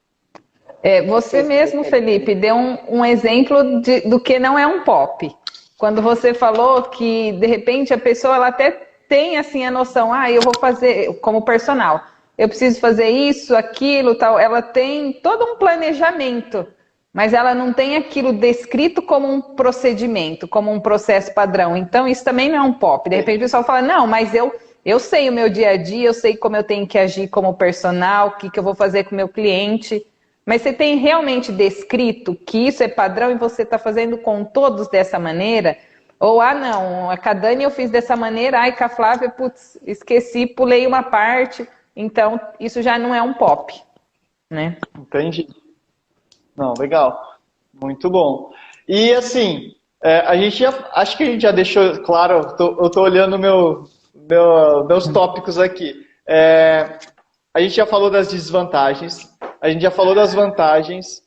Você mesmo, Felipe, deu um exemplo do que não é um pop. Quando você falou que, de repente, a pessoa ela até tem assim, a noção, eu vou fazer, como personal, eu preciso fazer isso, aquilo, tal. Ela tem todo um planejamento, mas ela não tem aquilo descrito como um procedimento, como um processo padrão. Então, isso também não é um pop. De repente, o pessoal fala, não, mas eu sei o meu dia a dia, eu sei como eu tenho que agir como personal, o que eu vou fazer com o meu cliente. Mas você tem realmente descrito que isso é padrão e você está fazendo com todos dessa maneira? Ou, não, com a Dani eu fiz dessa maneira, com a Flávia, putz, esqueci, pulei uma parte. Então, isso já não é um pop, né? Entendi. Não, legal. Muito bom. E assim, acho que a gente já deixou claro, eu tô olhando meus tópicos aqui. A gente já falou das desvantagens, a gente já falou das vantagens.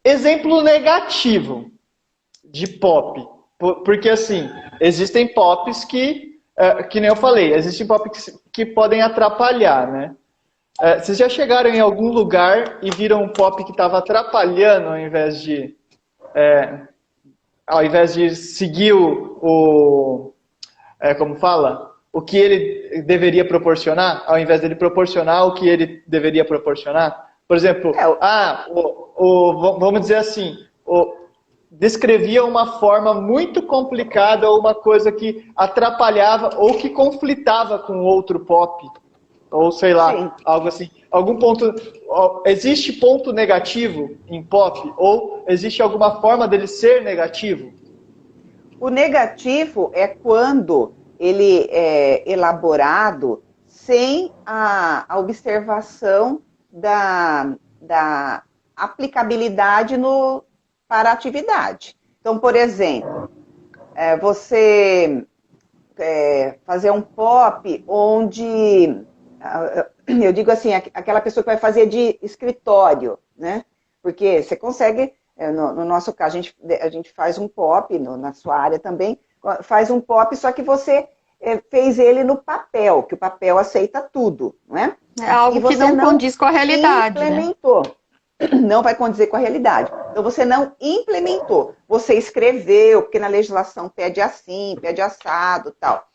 Exemplo negativo de pop. Porque assim, existem pops que nem eu falei, existem pops que podem atrapalhar, né? Vocês já chegaram em algum lugar e viram um pop que estava atrapalhando ao invés de seguir como fala? O que ele deveria proporcionar, ao invés dele proporcionar o que ele deveria proporcionar? Por exemplo, vamos dizer assim, descrevia uma forma muito complicada ou uma coisa que atrapalhava ou que conflitava com outro pop. Ou sei lá, sim, algo assim. Algum ponto. Existe ponto negativo em pop? Ou existe alguma forma dele ser negativo? O negativo é quando ele é elaborado sem a observação da aplicabilidade no para a atividade. Então, por exemplo, você fazer um POP onde, eu digo assim, aquela pessoa que vai fazer de escritório, né? Porque você consegue, no nosso caso, a gente faz um POP, na sua área também, faz um POP, só que você fez ele no papel, que o papel aceita tudo, não é? É algo que não condiz com a realidade, implementou. Não vai condizer com a realidade. Então, você não implementou. Você escreveu, porque na legislação pede assim, pede assado, tal.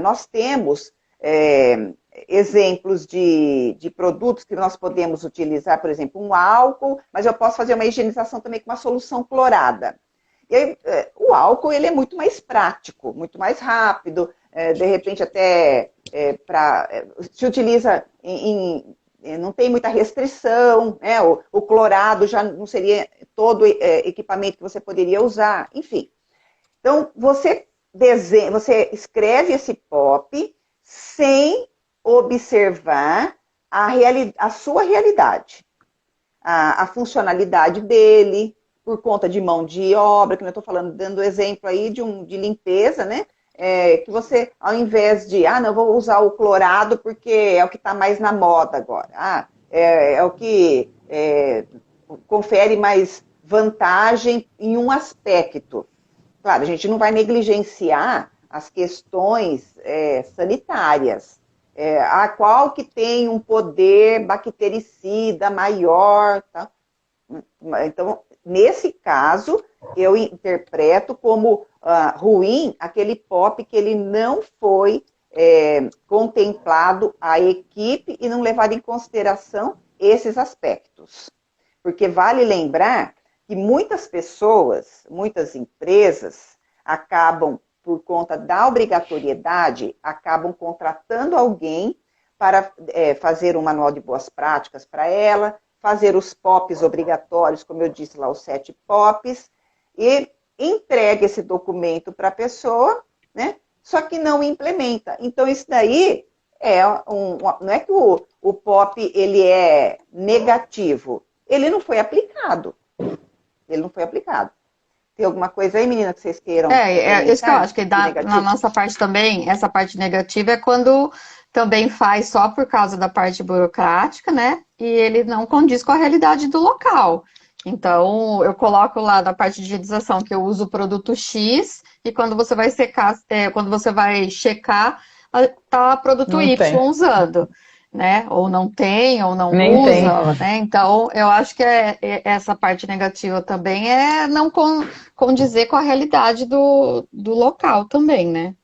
Nós temos exemplos de produtos que nós podemos utilizar, por exemplo, um álcool, mas eu posso fazer uma higienização também com uma solução clorada. E aí, o álcool ele é muito mais prático, muito mais rápido, de repente até se utiliza não tem muita restrição, né? O clorado já não seria todo equipamento que você poderia usar, enfim. Então, você escreve esse POP sem observar a sua realidade, a funcionalidade dele, por conta de mão de obra, que eu estou falando, dando exemplo aí de limpeza, né? Que você, ao invés de, não, vou usar o clorado porque é o que está mais na moda agora. É o que confere mais vantagem em um aspecto. Claro, a gente não vai negligenciar as questões sanitárias. Qual que tem um poder bactericida maior, tá? Então, nesse caso, eu interpreto como ruim aquele POP que ele não foi contemplado a equipe e não levado em consideração esses aspectos. Porque vale lembrar que muitas pessoas, muitas empresas, acabam, por conta da obrigatoriedade, acabam contratando alguém para fazer um manual de boas práticas para ela, fazer os POPs obrigatórios, como eu disse lá, os 7 POPs, e entrega esse documento para a pessoa, né? Só que não implementa. Então, isso daí não é que o POP ele é negativo, ele não foi aplicado. Ele não foi aplicado. Tem alguma coisa aí, menina, que vocês queiram? Isso que eu acho que na nossa parte também, essa parte negativa é quando também faz só por causa da parte burocrática, né? E ele não condiz com a realidade do local. Então, eu coloco lá na parte de higienização que eu uso o produto X e quando você vai secar, quando você vai checar, tá produto Não Y tem. usando, né? Ou não tem, ou não Nem tem. usa, né? Então, eu acho que essa parte negativa também é não condizer com a realidade do local também, né?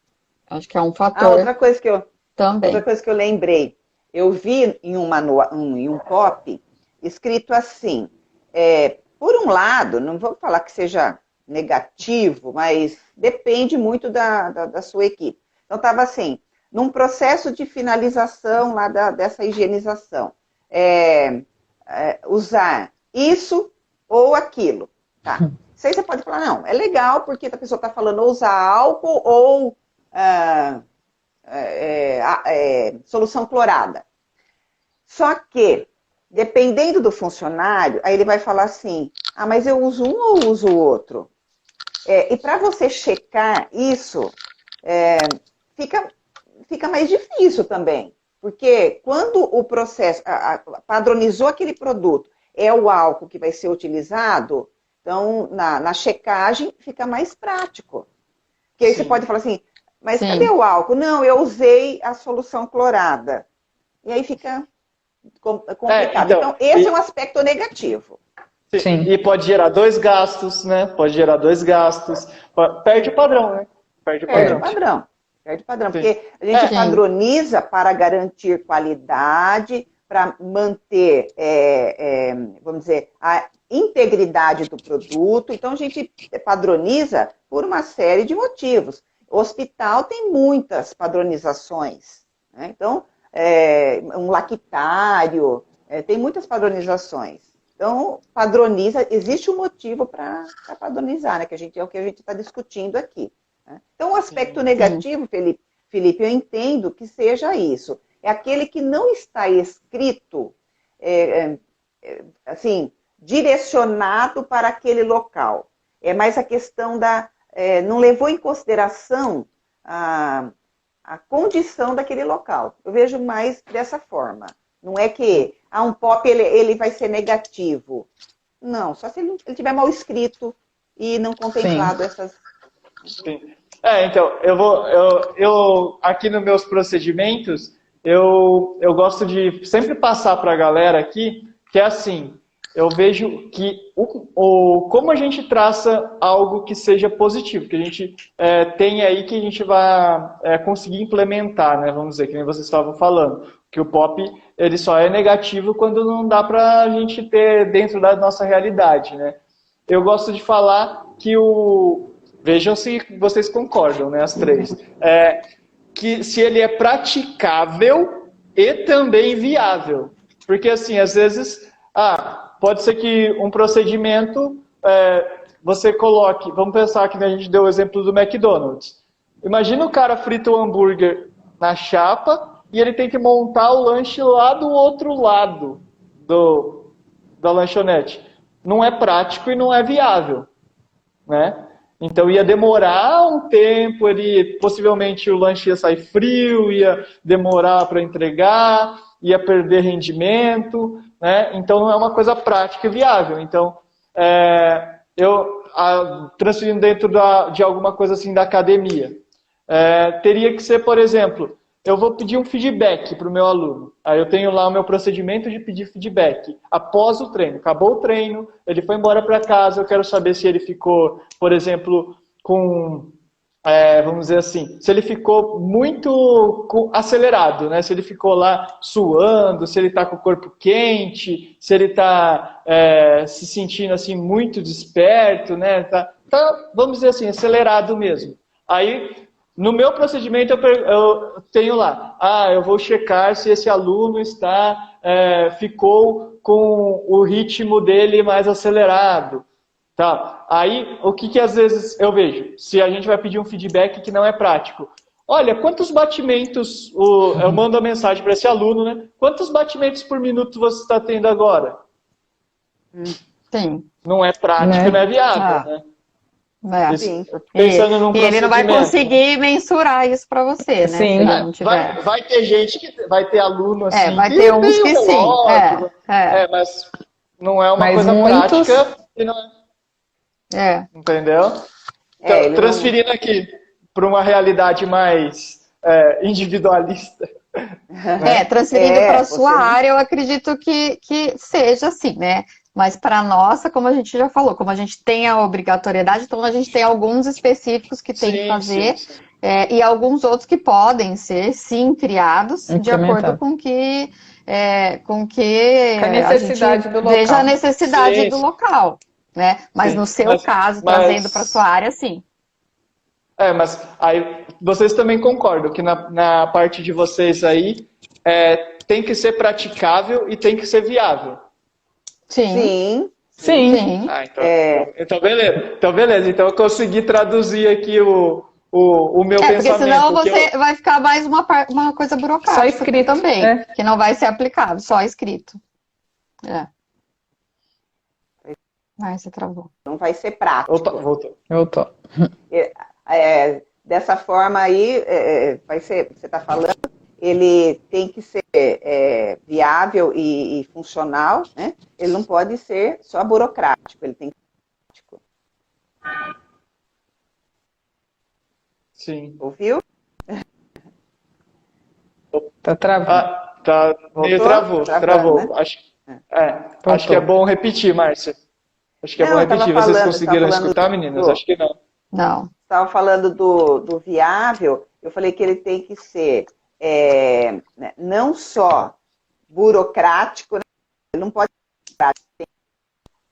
Acho que é um fator outra coisa que também. Outra coisa que eu lembrei, eu vi em um POP escrito assim, por um lado, não vou falar que seja negativo, mas depende muito da sua equipe. Então, estava assim, num processo de finalização lá dessa higienização, usar isso ou aquilo, tá? Isso aí você pode falar, não, é legal porque a pessoa está falando ou usar álcool ou solução clorada. Só que, dependendo do funcionário, aí ele vai falar assim, mas eu uso um ou uso o outro? E para você checar isso, fica mais difícil também. Porque quando o processo padronizou aquele produto, é o álcool que vai ser utilizado, então na checagem fica mais prático. Porque aí você pode falar assim, mas cadê o álcool? Não, eu usei a solução clorada. E aí fica complicado. Então, esse é um aspecto negativo. Sim. E pode gerar 2 gastos, né? Pode gerar 2 gastos. Perde o padrão, né? Perde o padrão. Perde o padrão. Porque a gente padroniza para garantir qualidade, para manter, vamos dizer, a integridade do produto. Então, a gente padroniza por uma série de motivos. O hospital tem muitas padronizações, né? Então, um lactário, tem muitas padronizações. Então, padroniza, existe um motivo para padronizar, né? É o que a gente está discutindo aqui, né? Então, o aspecto negativo, Felipe, eu entendo que seja isso. É aquele que não está escrito, assim, direcionado para aquele local. É mais a questão não levou em consideração a condição daquele local. Eu vejo mais dessa forma. Não é que um POP ele vai ser negativo. Não, só se ele tiver mal escrito e não contemplado essas... Sim. Então, eu aqui nos meus procedimentos, eu gosto de sempre passar para a galera aqui, que é assim, eu vejo que como a gente traça algo que seja positivo, que a gente tem aí que a gente vai conseguir implementar, né? Vamos dizer, que nem vocês estavam falando, que o POP ele só é negativo quando não dá para a gente ter dentro da nossa realidade, né? Eu gosto de falar que vejam se vocês concordam, né, as três. Que se ele é praticável e também viável. Porque, assim, às vezes, pode ser que um procedimento você coloque... Vamos pensar que a gente deu o exemplo do McDonald's. Imagina o cara frita o hambúrguer na chapa e ele tem que montar o lanche lá do outro lado da lanchonete. Não é prático e não é viável, né? Então ia demorar um tempo, possivelmente o lanche ia sair frio, ia demorar para entregar, ia perder rendimento, né? Então não é uma coisa prática e viável. Então, transferindo dentro de alguma coisa assim da academia, teria que ser, por exemplo, eu vou pedir um feedback para o meu aluno. Aí eu tenho lá o meu procedimento de pedir feedback. Após o treino, acabou o treino, ele foi embora para casa, eu quero saber se ele ficou, por exemplo, vamos dizer assim, se ele ficou muito acelerado, né? Se ele ficou lá suando, se ele está com o corpo quente, se ele está se sentindo assim muito desperto, né? Tá, vamos dizer assim, acelerado mesmo. Aí, no meu procedimento, eu tenho lá, eu vou checar se esse aluno ficou com o ritmo dele mais acelerado. Tá. Aí, o que às vezes eu vejo? Se a gente vai pedir um feedback que não é prático. Olha, quantos batimentos, eu mando a mensagem para esse aluno, né? Quantos batimentos por minuto você está tendo agora? Sim. Não é prático, não é viável, né? Sim. Pensando num e ele não vai procedimento. conseguir mensurar isso para você, né? Sim. Se ele não tiver. Vai ter gente vai ter aluno assim. Vai ter uns que sim. Mas não é uma Mas coisa muitos... prática e não entendeu? Então, transferindo aqui para uma realidade mais individualista. Transferindo para a sua área, eu acredito que seja assim, né? Mas para a nossa, como a gente já falou, como a gente tem a obrigatoriedade, então a gente tem alguns específicos que tem que fazer e alguns outros que podem ser, sim, criados de acordo com que a necessidade do local. Veja a necessidade do local, né? Mas no seu caso, trazendo para a sua área, sim. Mas aí vocês também concordam que na parte de vocês aí tem que ser praticável e tem que ser viável. Sim. Então, beleza. Então eu consegui traduzir aqui o meu pensamento. Porque senão você vai ficar mais uma coisa burocrática. Só escrito também, que não vai ser aplicado, só escrito. Você travou. Não vai ser prático. Voltou. Voltou. Dessa forma aí, vai ser, você está falando, ele tem que ser viável e funcional, né? Ele não pode ser só burocrático, ele tem que ser prático. Sim. Ouviu? Tá travando. Meio travou. Né? Acho que é bom repetir, Márcia. Acho que é bom repetir. Vocês conseguiram escutar, meninas? Acho que não. Não. Estava falando do viável, eu falei que ele tem que ser não só burocrático, né? Ele não pode ser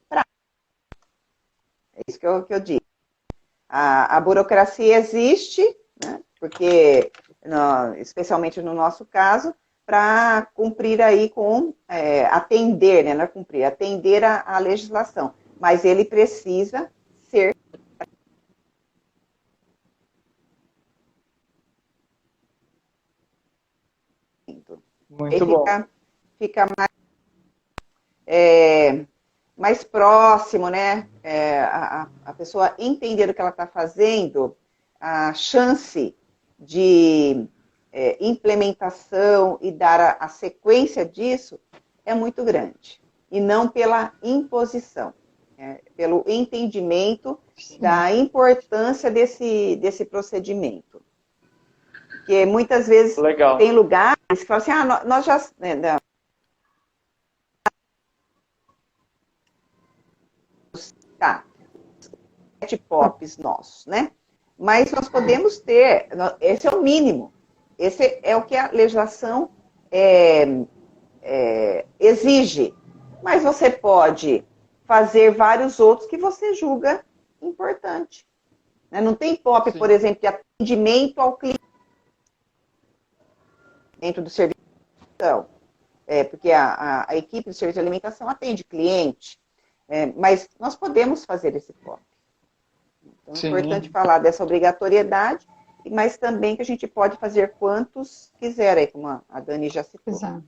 prático. É isso que eu digo. A burocracia existe, né? Porque, especialmente no nosso caso, para cumprir aí atender, né? Não é cumprir, atender a legislação. Mas ele precisa ser muito bom. Fica mais próximo, né? A pessoa entender o que ela está fazendo, a chance de implementação e dar a sequência disso é muito grande. E não pela imposição, pelo entendimento da importância desse procedimento. Porque muitas vezes tem lugares que falam assim, nós já... Tá, 7 POPs nossos, né? Mas nós podemos ter, esse é o mínimo, esse é o que a legislação exige. Mas você pode fazer vários outros que você julga importante. Né? Não tem POP, por exemplo, de atendimento ao cliente dentro do serviço de alimentação. Porque a equipe do serviço de alimentação atende cliente, mas nós podemos fazer esse POP. Então, é importante falar dessa obrigatoriedade, mas também que a gente pode fazer quantos quiser, aí, como a Dani já citou. Exato.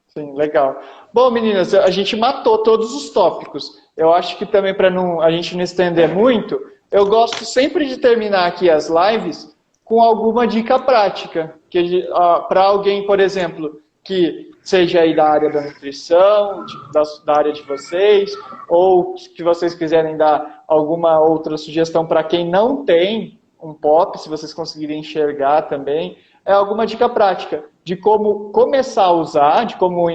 Sim, legal. Bom, meninas, a gente matou todos os tópicos. Eu acho que também, para a gente não estender muito, eu gosto sempre de terminar aqui as lives com alguma dica prática. Para alguém, por exemplo, que seja aí da área da nutrição, da área de vocês, ou que vocês quiserem dar alguma outra sugestão para quem não tem um POP, se vocês conseguirem enxergar também, é alguma dica prática de como começar a usar, de como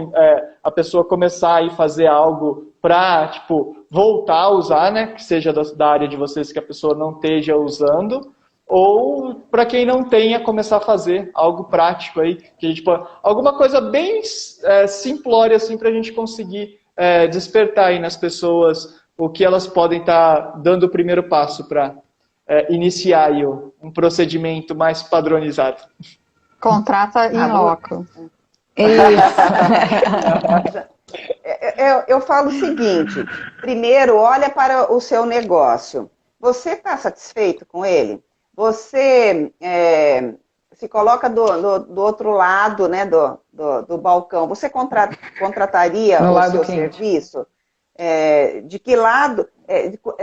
a pessoa começar a fazer algo para, tipo, voltar a usar, né, que seja da área de vocês que a pessoa não esteja usando, ou para quem não tenha, começar a fazer algo prático aí, que a gente pode, alguma coisa bem simplória assim para a gente conseguir despertar aí nas pessoas o que elas podem estar dando o primeiro passo para iniciar aí um procedimento mais padronizado. Contrata in loco. Eu falo o seguinte, primeiro olha para o seu negócio. Você está satisfeito com ele? Você se coloca do outro lado, né, do balcão. Você contrataria o seu serviço? De que lado?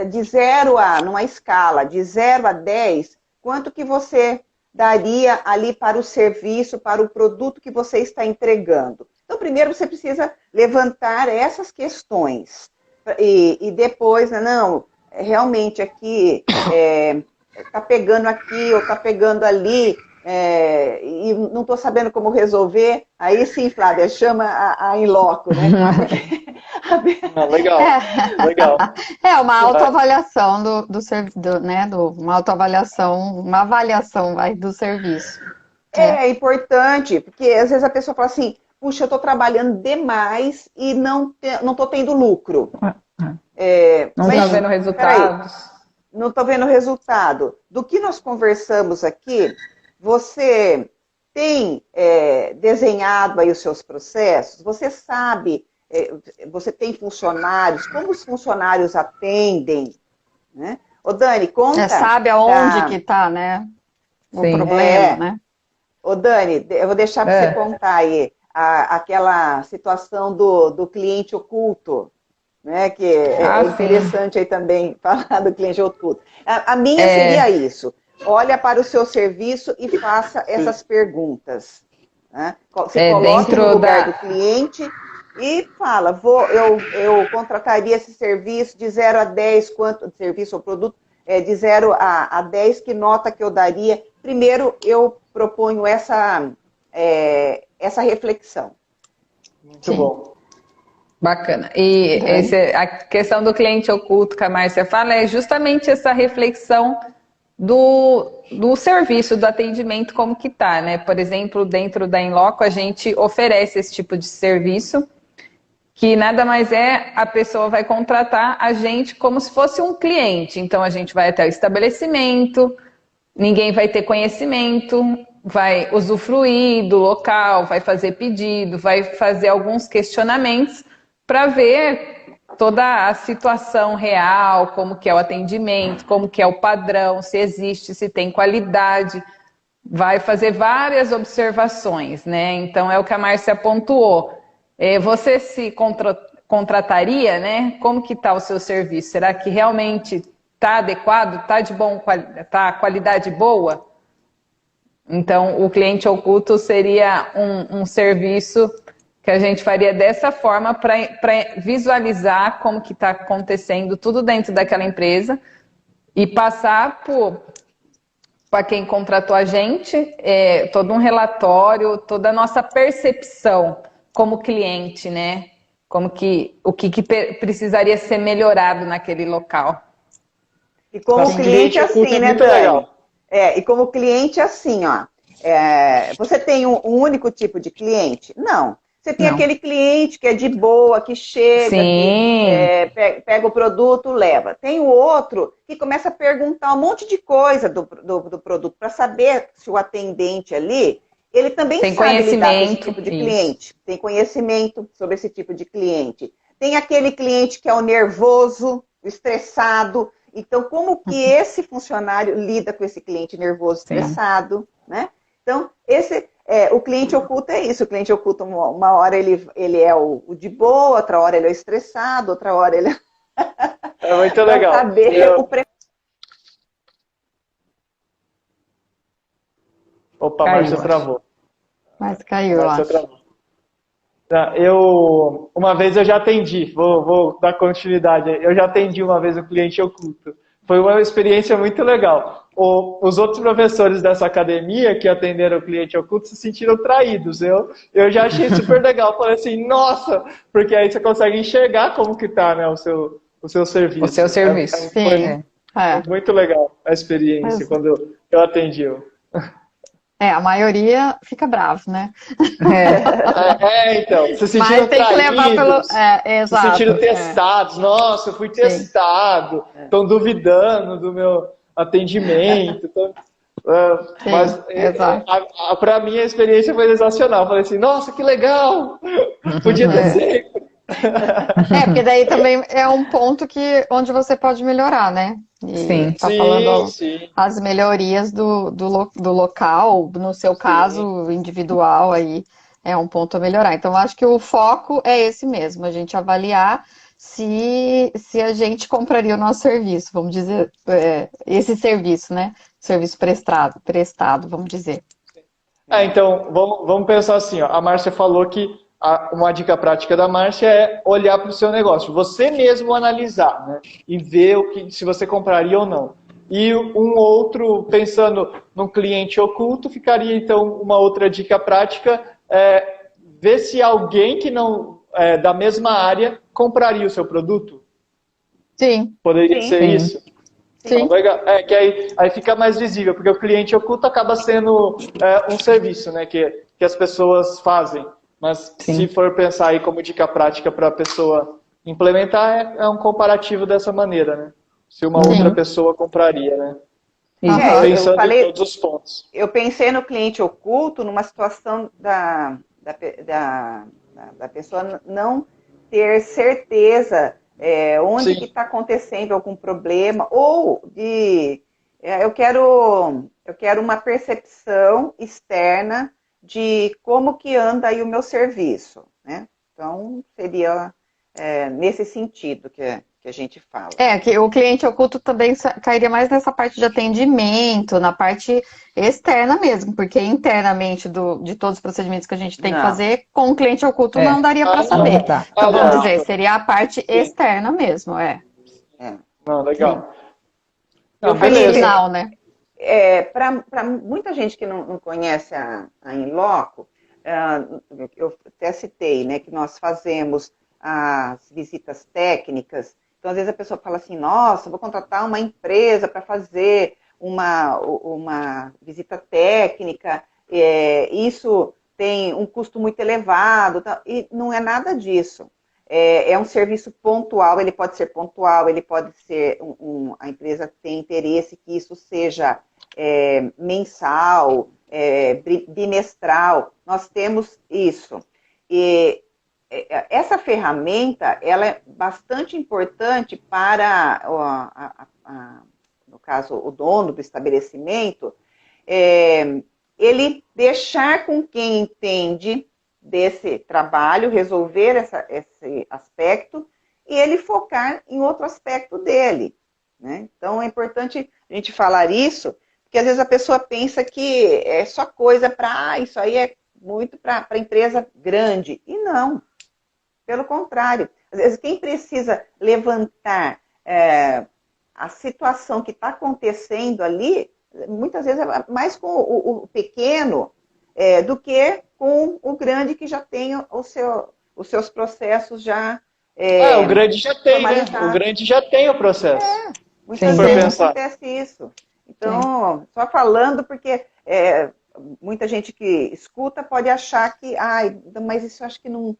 De 0 a, numa escala, de 0 a 10, quanto que você daria ali para o serviço, para o produto que você está entregando? Então, primeiro você precisa levantar essas questões. E depois, não, realmente aqui... está pegando aqui ou está pegando ali e não estou sabendo como resolver, aí sim, Flávia, chama a in loco, né? Legal, legal. Uma autoavaliação uma autoavaliação, uma avaliação do serviço. É importante, porque às vezes a pessoa fala assim, puxa, eu estou trabalhando demais e não estou tendo lucro. Não está vendo resultados. Não estou vendo resultado. Do que nós conversamos aqui, você tem desenhado aí os seus processos? Você sabe, você tem funcionários? Como os funcionários atendem? Né? Ô Dani, conta... sabe aonde que está, né? O problema, né? Ô Dani, eu vou deixar para você contar aí aquela situação do cliente oculto. Né, que é interessante aí também falar do cliente oculto. A minha seria isso. Olha para o seu serviço e faça essas perguntas. Né? Se coloque no lugar do cliente e fala, eu contrataria esse serviço de 0 a 10, quanto serviço ou produto, de 0 a 10, que nota que eu daria? Primeiro, eu proponho essa reflexão. Muito bom. Bacana. E a questão do cliente oculto que a Márcia fala é justamente essa reflexão do serviço, do atendimento, como que tá, né? Por exemplo, dentro da in loco, a gente oferece esse tipo de serviço, que nada mais a pessoa vai contratar a gente como se fosse um cliente. Então, a gente vai até o estabelecimento, ninguém vai ter conhecimento, vai usufruir do local, vai fazer pedido, vai fazer alguns questionamentos, para ver toda a situação real, como que é o atendimento, como que é o padrão, se existe, se tem qualidade, vai fazer várias observações, né? Então é o que a Márcia pontuou. Você contrataria, né? Como que está o seu serviço? Será que realmente está adequado? Está de bom, tá qualidade boa? Então, o cliente oculto seria um serviço que a gente faria dessa forma para visualizar como que está acontecendo tudo dentro daquela empresa e passar para quem contratou a gente todo um relatório, toda a nossa percepção como cliente, né? O que precisaria ser melhorado naquele local. E como cliente assim, né, Dani? E como cliente assim, ó. Você tem um único tipo de cliente? Não. Você tem aquele cliente que é de boa, que chega, que pega o produto, leva. Tem o outro que começa a perguntar um monte de coisa do produto para saber se o atendente ali, ele também tem sabe lidar com esse conhecimento, tipo de cliente. Tem conhecimento sobre esse tipo de cliente. Tem aquele cliente que é o nervoso, o estressado. Então, como que esse funcionário lida com esse cliente nervoso, estressado, né? Então, o cliente oculto é isso. O cliente oculto, uma hora ele é o de boa, outra hora ele é o estressado, outra hora ele é muito legal. Saber Opa, a Márcia travou. Mas caiu, eu acho. Uma vez eu já atendi, vou dar continuidade. Eu já atendi uma vez o cliente oculto. Foi uma experiência muito legal. Os outros professores dessa academia que atenderam o cliente oculto se sentiram traídos. Eu já achei super legal. Falei assim, nossa, porque aí você consegue enxergar como que tá, né, o seu serviço. O seu serviço. Foi muito legal a experiência quando eu atendi. A maioria fica bravo, né? Então, se sentiram Mas tem que levar pelo... exato. Se sentiram testados. Nossa, eu fui testado. Estão duvidando do meu atendimento. Mas, para mim, a experiência foi sensacional. Falei assim, nossa, que legal! Podia ter sempre. Porque daí também é um ponto onde você pode melhorar, né? E falando as melhorias do local, no seu caso individual, aí é um ponto a melhorar. Então, eu acho que o foco é esse mesmo, a gente avaliar se a gente compraria o nosso serviço, vamos dizer, esse serviço, né? Serviço prestado, vamos dizer. Então, vamos pensar assim, ó. A Márcia falou que uma dica prática da Márcia é olhar para o seu negócio, você mesmo analisar, né? E ver se você compraria ou não. E um outro, pensando no cliente oculto, ficaria então uma outra dica prática, ver se alguém que não da mesma área compraria o seu produto. Sim. Poderia ser isso? Sim. Que aí fica mais visível, porque o cliente oculto acaba sendo um serviço, né, que as pessoas fazem. Mas se for pensar aí como dica prática para a pessoa implementar, é um comparativo dessa maneira, né? Se uma outra pessoa compraria, né? Pensando em todos os pontos. Eu pensei no cliente oculto numa situação da pessoa não ter certeza onde que está acontecendo algum problema, ou eu quero uma percepção externa de como que anda aí o meu serviço, né? Então, seria nesse sentido que a gente fala. Que o cliente oculto também cairia mais nessa parte de atendimento, na parte externa mesmo, porque internamente de todos os procedimentos que a gente tem que fazer, com o cliente oculto não daria para saber. Então, vamos dizer, seria a parte externa mesmo, Não, legal. Não, beleza. Final, né? Para muita gente que não conhece a Inloco, eu até citei, né, que nós fazemos as visitas técnicas. Então, às vezes a pessoa fala assim, nossa, vou contratar uma empresa para fazer uma visita técnica, isso tem um custo muito elevado, e não é nada disso. É um serviço pontual, ele pode ser pontual, ele pode ser, a empresa tem interesse que isso seja mensal, bimestral, nós temos isso. E essa ferramenta, ela é bastante importante para, no caso, o dono do estabelecimento, ele deixar com quem entende desse trabalho, resolver esse aspecto, e ele focar em outro aspecto dele, né? Então, é importante a gente falar isso, porque às vezes a pessoa pensa que é só coisa para, isso aí é muito para empresa grande. E não, pelo contrário. Às vezes quem precisa levantar a situação que está acontecendo ali, muitas vezes é mais com o pequeno do que com o grande que já tem os seus processos já O grande já tem, né? O grande já tem o processo. Muitas vezes acontece isso. Então, só falando porque muita gente que escuta pode achar que, mas isso eu acho que não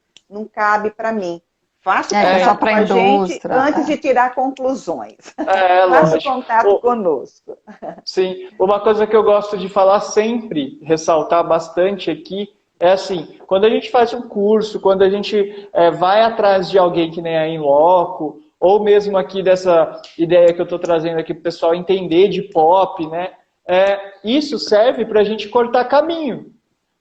cabe para mim. Faça contato com a gente antes de tirar conclusões. Faça contato conosco. Sim, uma coisa que eu gosto de falar sempre, ressaltar bastante aqui, é assim, quando a gente faz um curso, quando a gente vai atrás de alguém que nem a Inloco, ou mesmo aqui dessa ideia que eu estou trazendo aqui para o pessoal entender de pop, né? Isso serve para a gente cortar caminho.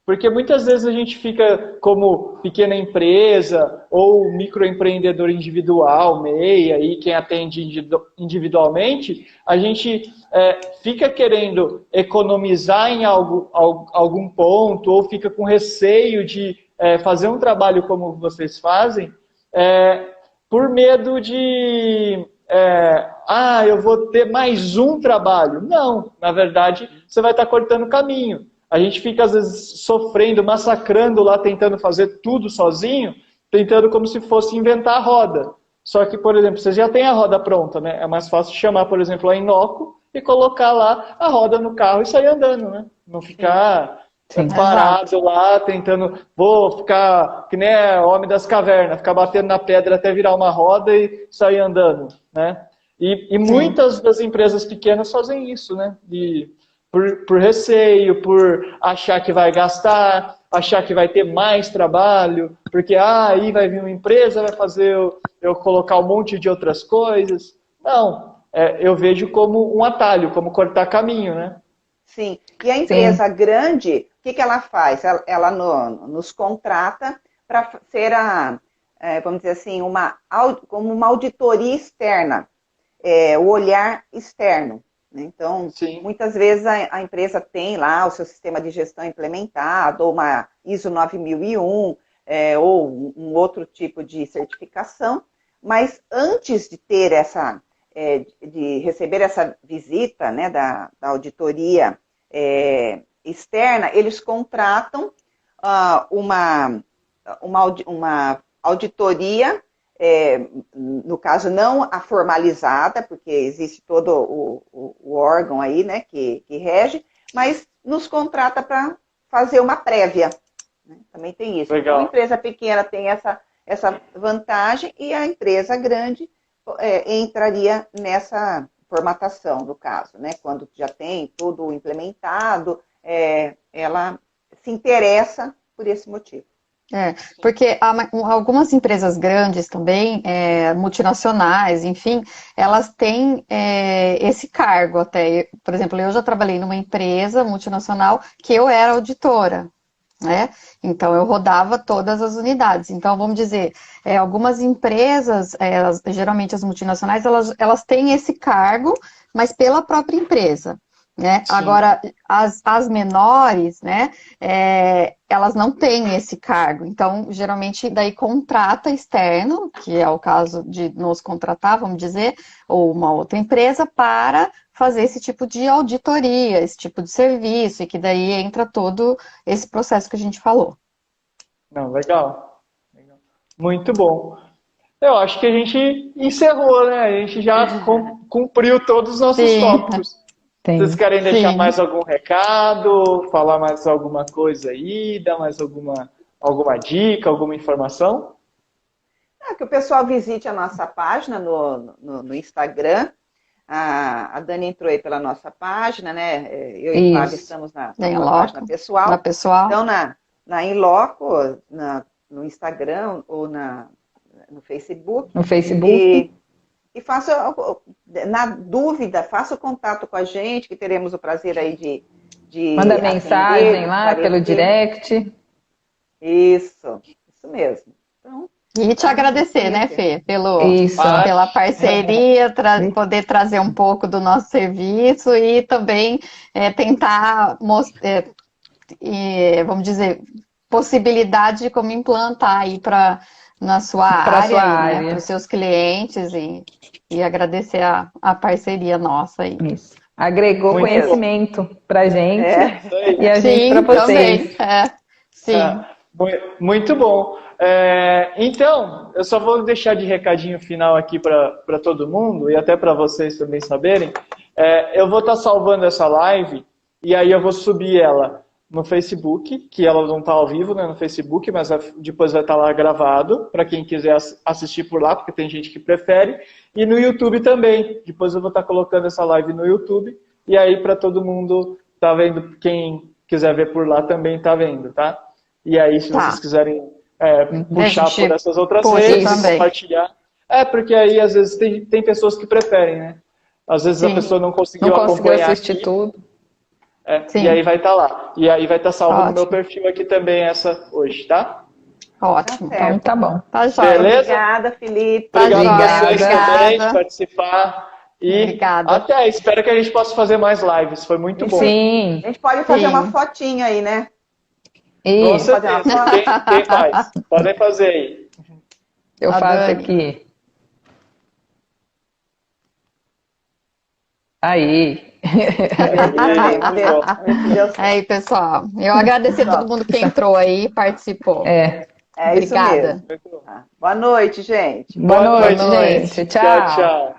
Porque muitas vezes a gente fica como pequena empresa ou microempreendedor individual, MEI, aí quem atende individualmente, a gente fica querendo economizar em algum ponto ou fica com receio de fazer um trabalho como vocês fazem, por medo de... eu vou ter mais um trabalho. Não, na verdade, você vai estar cortando caminho. A gente fica, às vezes, sofrendo, massacrando lá, tentando fazer tudo sozinho, tentando como se fosse inventar a roda. Só que, por exemplo, você já tem a roda pronta, né? É mais fácil chamar, por exemplo, a Inloco e colocar lá a roda no carro e sair andando, né? Não ficar parado lá, tentando... Vou ficar que nem o Homem das Cavernas, ficar batendo na pedra até virar uma roda e sair andando, né? E muitas das empresas pequenas fazem isso, né? Por receio, por achar que vai gastar, achar que vai ter mais trabalho, porque aí vai vir uma empresa, vai fazer eu colocar um monte de outras coisas. Não, eu vejo como um atalho, como cortar caminho, né? Sim, e a empresa grande, o que ela faz? Ela nos contrata para ser vamos dizer assim, como uma auditoria externa, o olhar externo. Então, muitas vezes a empresa tem lá o seu sistema de gestão implementado, ou uma ISO 9001, ou um outro tipo de certificação, mas antes de ter de receber essa visita, né, da auditoria externa, eles contratam uma auditoria, no caso não a formalizada, porque existe todo o órgão aí, né, que rege, mas nos contrata para fazer uma prévia, né? Também tem isso. Legal. Então, a empresa pequena tem essa vantagem e a empresa grande entraria nessa formatação, no caso, né? Quando já tem tudo implementado, ela se interessa por esse motivo. Porque algumas empresas grandes também, multinacionais, enfim, elas têm esse cargo até. Por exemplo, eu já trabalhei numa empresa multinacional que eu era auditora, né? Então, eu rodava todas as unidades. Então, vamos dizer, algumas empresas, geralmente as multinacionais, elas têm esse cargo, mas pela própria empresa. Né? Agora, as menores, né, elas não têm esse cargo, então, geralmente, daí contrata externo, que é o caso de nos contratar, vamos dizer, ou uma outra empresa, para fazer esse tipo de auditoria, esse tipo de serviço, e que daí entra todo esse processo que a gente falou. Não, legal. Muito bom. Eu acho que a gente encerrou, né? A gente já cumpriu todos os nossos tópicos. Vocês querem deixar mais algum recado, falar mais alguma coisa aí, dar mais alguma dica, alguma informação? Que o pessoal visite a nossa página no Instagram. A Dani entrou aí pela nossa página, né? Eu e o Fábio estamos na página pessoal. Então, na Inloco, no Instagram ou no Facebook. No Facebook. E faça, na dúvida, faça o contato com a gente, que teremos o prazer aí de manda mensagem lá pelo direct. Isso mesmo. Então, E te agradecer, né, Fê, Isso. pela parceria, poder trazer um pouco do nosso serviço e também tentar mostrar, vamos dizer, possibilidade de como implantar aí na sua área, né, para os seus clientes e agradecer a parceria nossa aí. Isso. Agregou Muito conhecimento para gente e a Sim, gente para vocês. também. Sim. Muito bom. Então, eu só vou deixar de recadinho final aqui para todo mundo e até para vocês também saberem. Eu vou estar salvando essa live e aí eu vou subir ela no Facebook, que ela não está ao vivo, né, no Facebook, mas depois vai estar lá gravado para quem quiser assistir por lá, porque tem gente que prefere. E no YouTube também. Depois eu vou estar colocando essa live no YouTube e aí para todo mundo tá vendo, quem quiser ver por lá também tá vendo, tá? E aí, se vocês quiserem puxar por essas outras redes, compartilhar. Porque aí, às vezes, tem pessoas que preferem, né? Às vezes a pessoa não conseguiu acompanhar assistir aqui, tudo. E aí vai estar lá. E aí vai estar salvo no meu perfil aqui também essa hoje, tá? Ótimo. Então tá bom. Tá jóia. Beleza? Obrigada, Felipe. Obrigado a vocês também de participar. E Obrigada. até, espero que a gente possa fazer mais lives. Foi muito bom. Sim. A gente pode fazer uma fotinha aí, né? Com Isso. certeza. Quem faz? Podem fazer aí. Eu A faço Dani. aqui. Aí. Aí, pessoal, eu agradecer a todo mundo que entrou aí e participou. É isso Obrigada. mesmo. Boa noite, gente. Boa noite, gente. Tchau. Tchau.